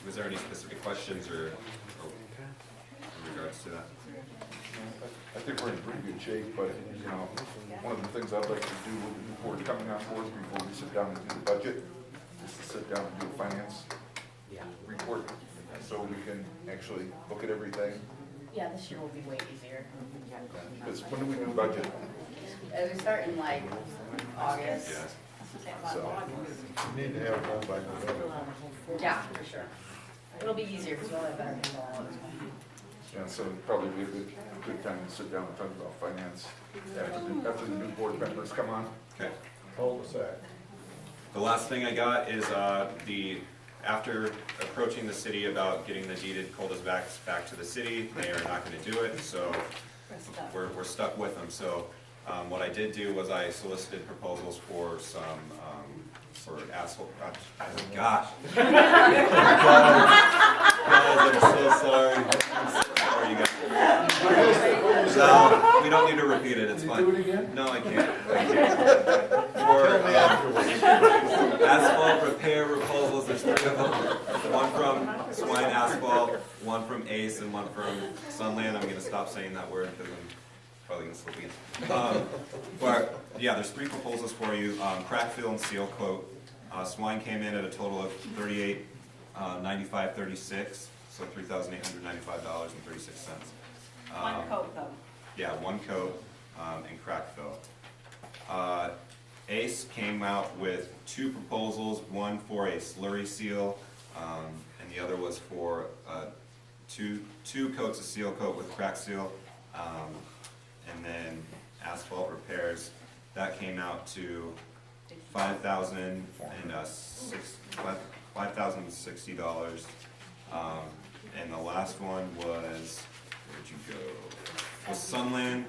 Was there any specific questions or in regards to that? I think we're in pretty good shape, but, you know, one of the things I'd like to do with the new board coming on board before we sit down and do the budget is to sit down and do a finance report, so we can actually look at everything. Yeah, this year will be way easier. Because when do we do budget? We start in like August. Yeah. So, You need to have it done by November. Yeah, for sure. It'll be easier because we'll have better handle on it. yeah, so it'd probably be a good time to sit down and talk about finance after the new board members come on. Okay. Cul-de-sac. The last thing I got is after approaching the city about getting the deeded cul-de-sacs back to the city, they are not going to do it, so we're stuck with them. So what I did do was I solicited proposals for some, for asphalt, oh gosh. Guys, I'm so sorry. I'm so sorry, you guys. No, we don't need to repeat it, it's fine. Do it again? No, I can't. For asphalt repair proposals, there's 3 of them. One from Swine Asphalt, one from Ace, and one from Sunland. I'm gonna stop saying that word because I'm probably gonna slip again. But yeah, there's 3 proposals for you. Crack fill and seal coat. Swine came in at a total of $38.95.36, so $3,895.36. One coat though. Yeah, 1 coat and crack fill. Ace came out with 2 proposals, one for a slurry seal, and the other was for two coats of seal coat with crack seal, and then asphalt repairs. That came out to $5,060. And the last one was, where'd you go? Was Sunland,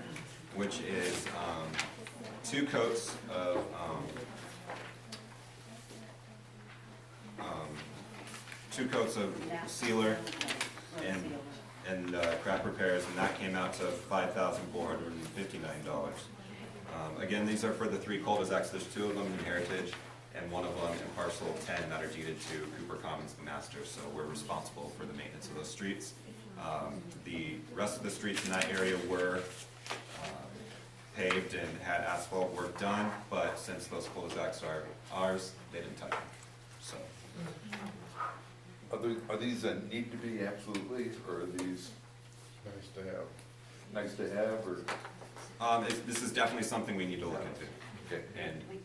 which is 2 coats of sealer and crack repairs, and that came out to $5,459. Again, these are for the 3 cul-de-sacs. There's 2 of them in Heritage and 1 of them in parcel 10 that are deeded to Cooper Commons, the master, so we're responsible for the maintenance of those streets. The rest of the streets in that area were paved and had asphalt work done, but since those cul-de-sacs are ours, they didn't touch them, so. Are these a need to be absolutely, or are these Nice to have. nice to have, or? This is definitely something we need to look into, okay,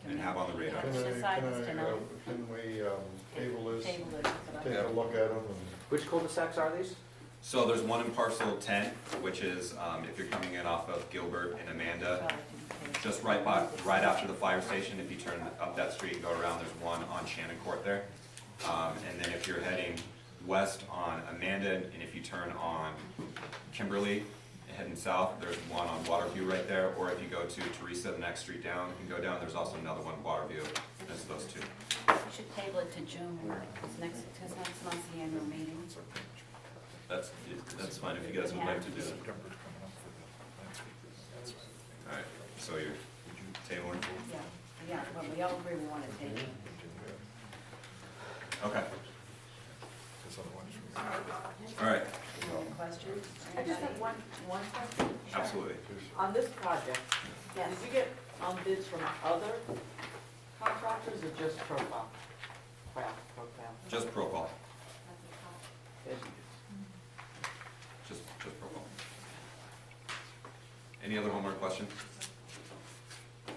and have on the radar. Can we table this, take a look at them? Which cul-de-sacs are these? So there's one in parcel 10, which is if you're coming in off of Gilbert and Amanda, just right after the fire station. If you turn up that street and go around, there's one on Shannon Court there. And then if you're heading west on Amanda, and if you turn on Kimberly, heading south, there's one on Waterview right there. Or if you go to Teresa, the next street down, and go down, there's also another one, Waterview. That's those 2. We should table it to June, because next month's the annual meeting. That's fine if you guys would like to do it. All right, so you're tabling? Yeah, well, we all agree we want to table it. Okay. All right. Questions? I just have one question. Absolutely. On this project, did you get bids from other contractors or just Profile? Just Profile. Just Profile. Any other homework questions?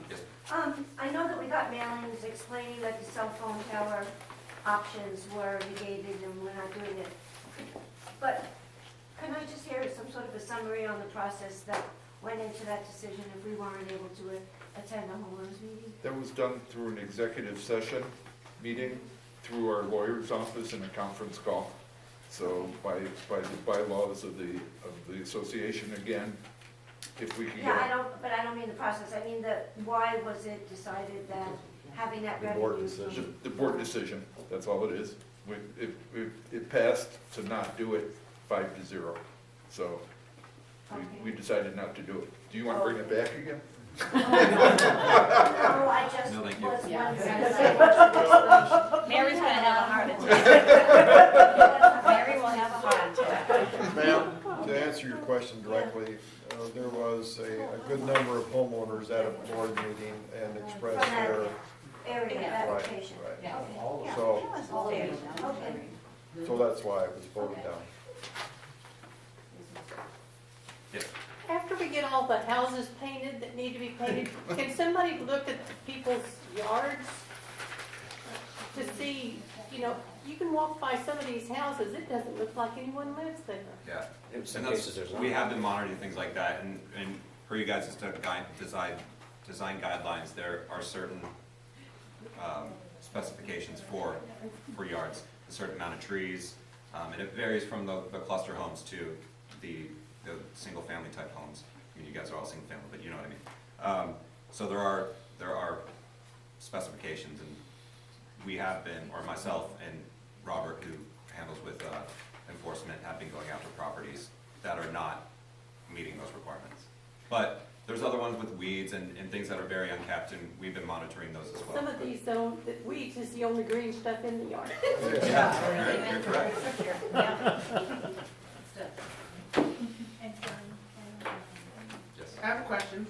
Yes. I know that we got mailings explaining that the cell phone tower options were negated and we're not doing it. But can I just hear some sort of a summary on the process that went into that decision if we weren't able to attend the homeowners meeting? That was done through an executive session meeting, through our lawyer's office in a conference call. So by the bylaws of the association, again, if we can get. Yeah, I don't mean the process. I mean why was it decided that having that revenue? board decision. The board decision, that's all it is. It passed to not do it 5-0. So we decided not to do it. Do you want to bring it back again? No, I just No, was thank you. wondering. Mary's gonna have a heart attack. Mary will have a heart attack. Ma'am, to answer your question directly, there was a good number of homeowners at a board meeting and expressed their. Area, that Right, location. right. Yeah. So, Okay. so that's why it was voted down. Yes. After we get all the houses painted that need to be painted, can somebody look at people's yards to see, you can walk by some of these houses, it doesn't look like anyone lives there. Yeah. In some And cases, there's not. we have been monitoring things like that, and for you guys to design guidelines, there are certain specifications for yards, a certain amount of trees, and it varies from the cluster homes to the single-family type homes. I mean, you guys are all single-family, but you know what I mean. So there are specifications, and we have been, or myself and Robert, who handles with enforcement, have been going after properties that are not meeting those requirements. But there's other ones with weeds and things that are very unkept, and we've been monitoring those as well. Some of these don't, the weeds is the only green stuff in the yard. Yeah, you're correct. Yes. I have a question.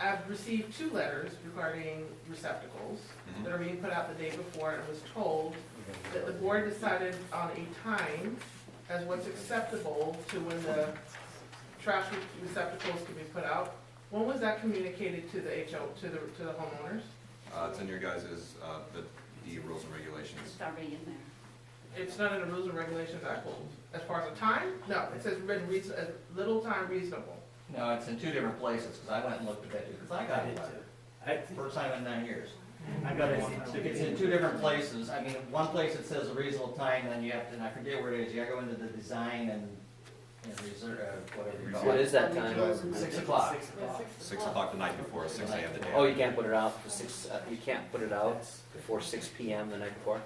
I've received 2 letters regarding receptacles that are being put out the day before, and was told that the board decided on a time as what's acceptable to when the trash receptacles can be put out. When was that communicated to the to the homeowners? It's in your guys' the rules and regulations. It's already in there. It's not in the rules and regulations I pulled. As far as the time, no, it says written as little time reasonable. No, it's in 2 different places, because I went and looked at that, because I got it too. I First time in 9 years. I got it one time. It's in 2 different places. I mean, one place it says a reasonable time, then you have to, and I forget where it is, you gotta go into the design and reserve, whatever you call it. What is that time? 6 o'clock. 6 o'clock the night before, 6 a.m. the day. Oh, you can't put it out for 6, you can't put it out before 6 p.m. the night before?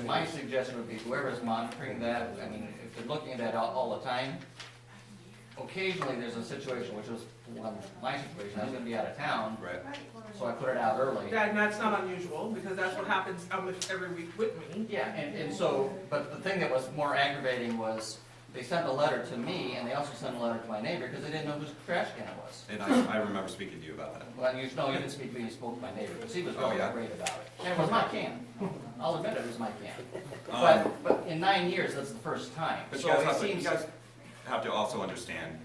My suggestion would be whoever's monitoring that, I mean, if they're looking at that all the time, occasionally there's a situation, which was my situation, I was gonna be out of town. Right. So I put it out early. Yeah, and that's not unusual, because that's what happens almost every week with me. Yeah, and so, but the thing that was more aggravating was, they sent a letter to me, and they also sent a letter to my neighbor, because they didn't know whose trash can it was. And I remember speaking to you about that. Well, you didn't speak to me, you spoke to my neighbor, because he was Oh, really yeah? great about it. And it was my can. I'll admit it was my can. Um, But in 9 years, that's the first time. But So you guys, it have to, seems- you guys have to also understand,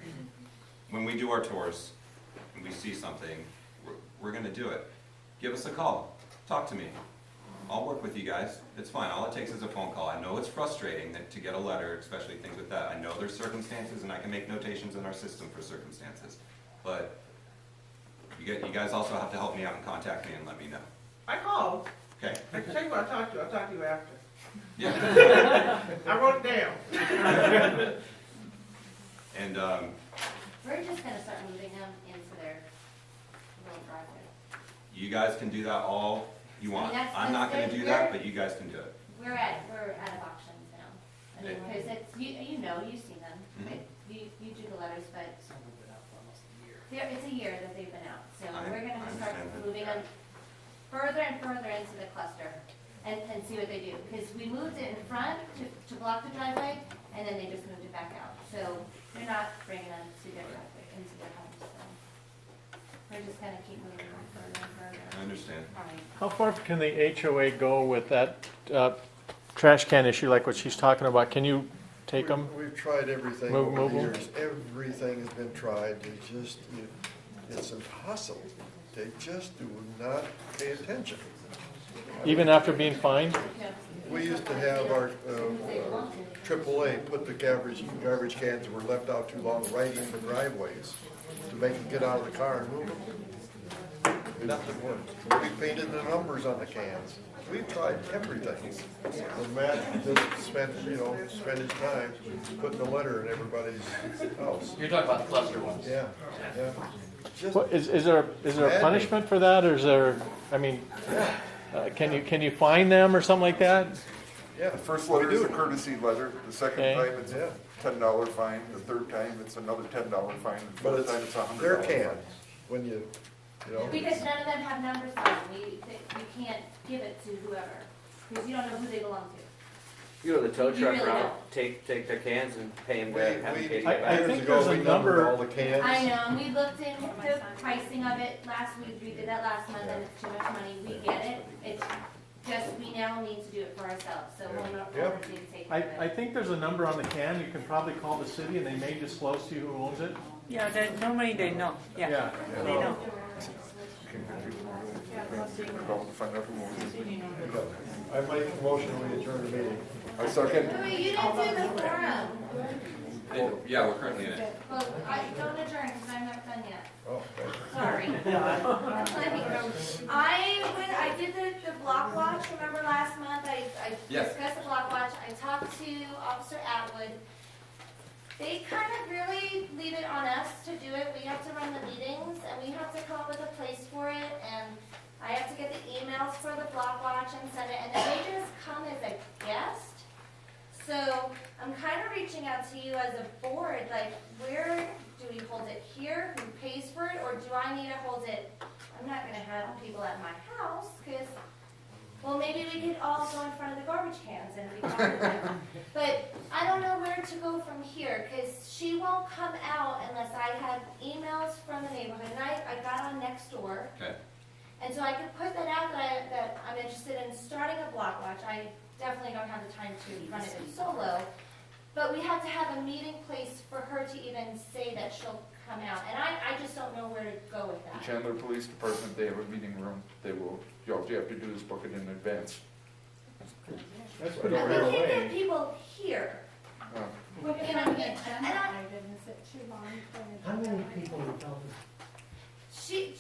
when we do our tours, and we see something, we're gonna do it. Give us a call, talk to me. I'll work with you guys, it's fine, all it takes is a phone call. I know it's frustrating to get a letter, especially things with that. I know there's circumstances, and I can make notations in our system for circumstances. But you guys also have to help me out and contact me and let me know. I called. Okay? I can tell you what I talked to you. I'll talk to you after. Yeah. I wrote it down. And, We're just gonna start moving them into their little driveway. you guys can do that all you want. I mean, I'm not gonna that's- do that, but you guys can do it. We're out of options now. I mean, Yeah. because it's, you've seen them. Mhm. You do the letters, but it's a year that they've been out. So we're gonna I start understand that. moving them further and further into the cluster and see what they do. Because we moved it in front to block the driveway, and then they just moved it back out. So they're not bringing them to their driveway, into their homes. So we're just gonna keep moving them further and further. I understand. How far can the HOA go with that trash can issue, like what she's talking about? Can you take them? We've tried everything Move over the 'em? years. Everything has been tried. It's impossible. They just do not pay attention. Even after being fined? We used to have our AAA put the garbage cans that were left out too long right in the driveways to make them get out of the car and move them. Nothing worked. We painted the numbers on the cans. We've tried everything. And Matt just spent his time putting a letter in everybody's house. You're talking about the cluster ones. Yeah, yeah. Just- What, is there a punishment for that, or is there, I mean, can you fine them or something like that? Yeah, the first letter is a courtesy letter, the second Okay. time it's a $10 fine, the third time it's another $10 fine, the But fourth time it's $100 their fine. cans, when you know. Because none of them have numbers on them. You can't give it to whoever, because you don't know who they belong to. You go to the tow You truck really route, don't. take their cans and pay them We- to have them we- paid I back. think Years ago, there's a we numbered number- all the cans. I know, and we looked into the pricing of it last week, we did that last month, and it's too much money, we get it. It's just, we now need to do it for ourselves, so we'll not Yeah. oversee to take care of I it. think there's a number on the can. You can probably call the city and they may disclose to you who owns it. Yeah, normally they know, yeah, they know. Call to find out who owns it. I make a motion we adjourn the meeting. I second. Wait, you didn't do the forum. Yeah, we're currently in it. Well, I don't adjourn, because I'm not done yet. Oh, okay. Sorry. I did the block watch, remember last month, I Yes. discussed the block watch, I talked to Officer Atwood. They kind of really leave it on us to do it, we have to run the meetings, and we have to come up with a place for it, and I have to get the emails for the block watch and send it, and then they just come as a guest. So I'm kind of reaching out to you as a board, like, where do we hold it here? Who pays for it? Or do I need to hold it? I'm not going to have people at my house because, well, maybe we could all go in front of the garbage cans and be part of it. But I don't know where to go from here because she won't come out unless I have emails from the neighborhood. And I got on Nextdoor. Okay. And so I could put that out that I'm interested in starting a block watch. I definitely don't have the time to run it solo. But we have to have a meeting place for her to even say that she'll come out. And I just don't know where to go with The that. Chandler Police Department, they have a meeting room, all you have to do is book it in advance. That's But we can't get people here. Uh, You know what I mean? And Is it too long for an How many agenda? people are talking? She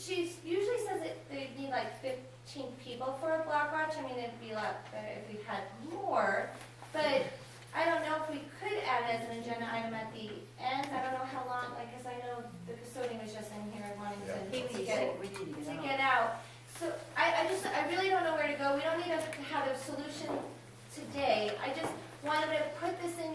usually says that they'd need like 15 people for a block watch. I mean, it'd be a lot better if we had more, but I don't know if we could add it as an agenda item at the end. I don't know how long, like, because I know the custodian was just in here wanting to get out. So I really don't know where to go. We don't need to have a solution today. I just wanted to put this in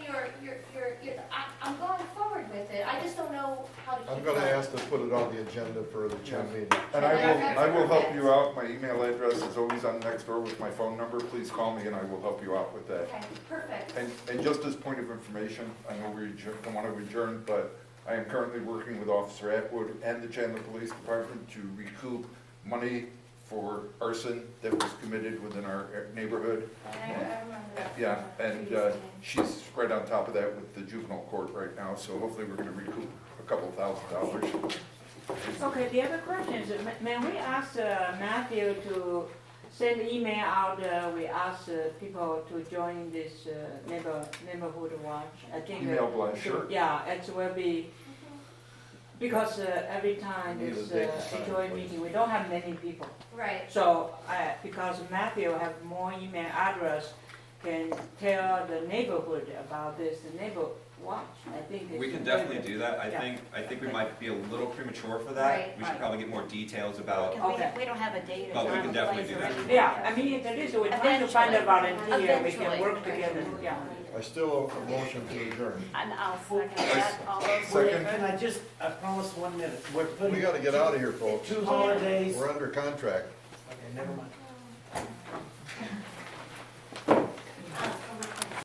I'm going forward with it. I just don't know how to keep I'm gonna going. ask to put it on the agenda for the Chen meeting. And I will help you out. My email address is always on next door with my phone number. Please call me and I will help you out with that. Okay, perfect. And just as point of information, I know we don't want to adjourn, but I am currently working with Officer Atwood and the Chandler Police Department to recoup money for arson that was committed within our neighborhood. I remember that. Yeah, and she's right on top of that with the juvenile court right now, so hopefully we're gonna recoup a couple $1,000. Okay, the other question is, may we ask Matthew to send email out, we ask people to join this neighborhood watch? I think Email blast, sure. Yeah, it will be, because every time Need a this date and time, joint please. meeting, we don't have many people. Right. So, because Matthew have more email address, can tell the neighborhood about this, the neighbor watch, I think. We it's can very definitely good. do that. I think we might be a little premature for that. Right, We should right. probably get more details about, Okay. We don't have a date or but we time can or definitely place do or that. anything. Yeah, I mean, that is, we're trying to find a volunteer, we can Eventually. work together, yeah. I still a motion to adjourn. And I'll second that, all those. Second. Can I promise 1 minute? We're putting We gotta get out of here, folks. 2 holidays. We're under contract. Okay, never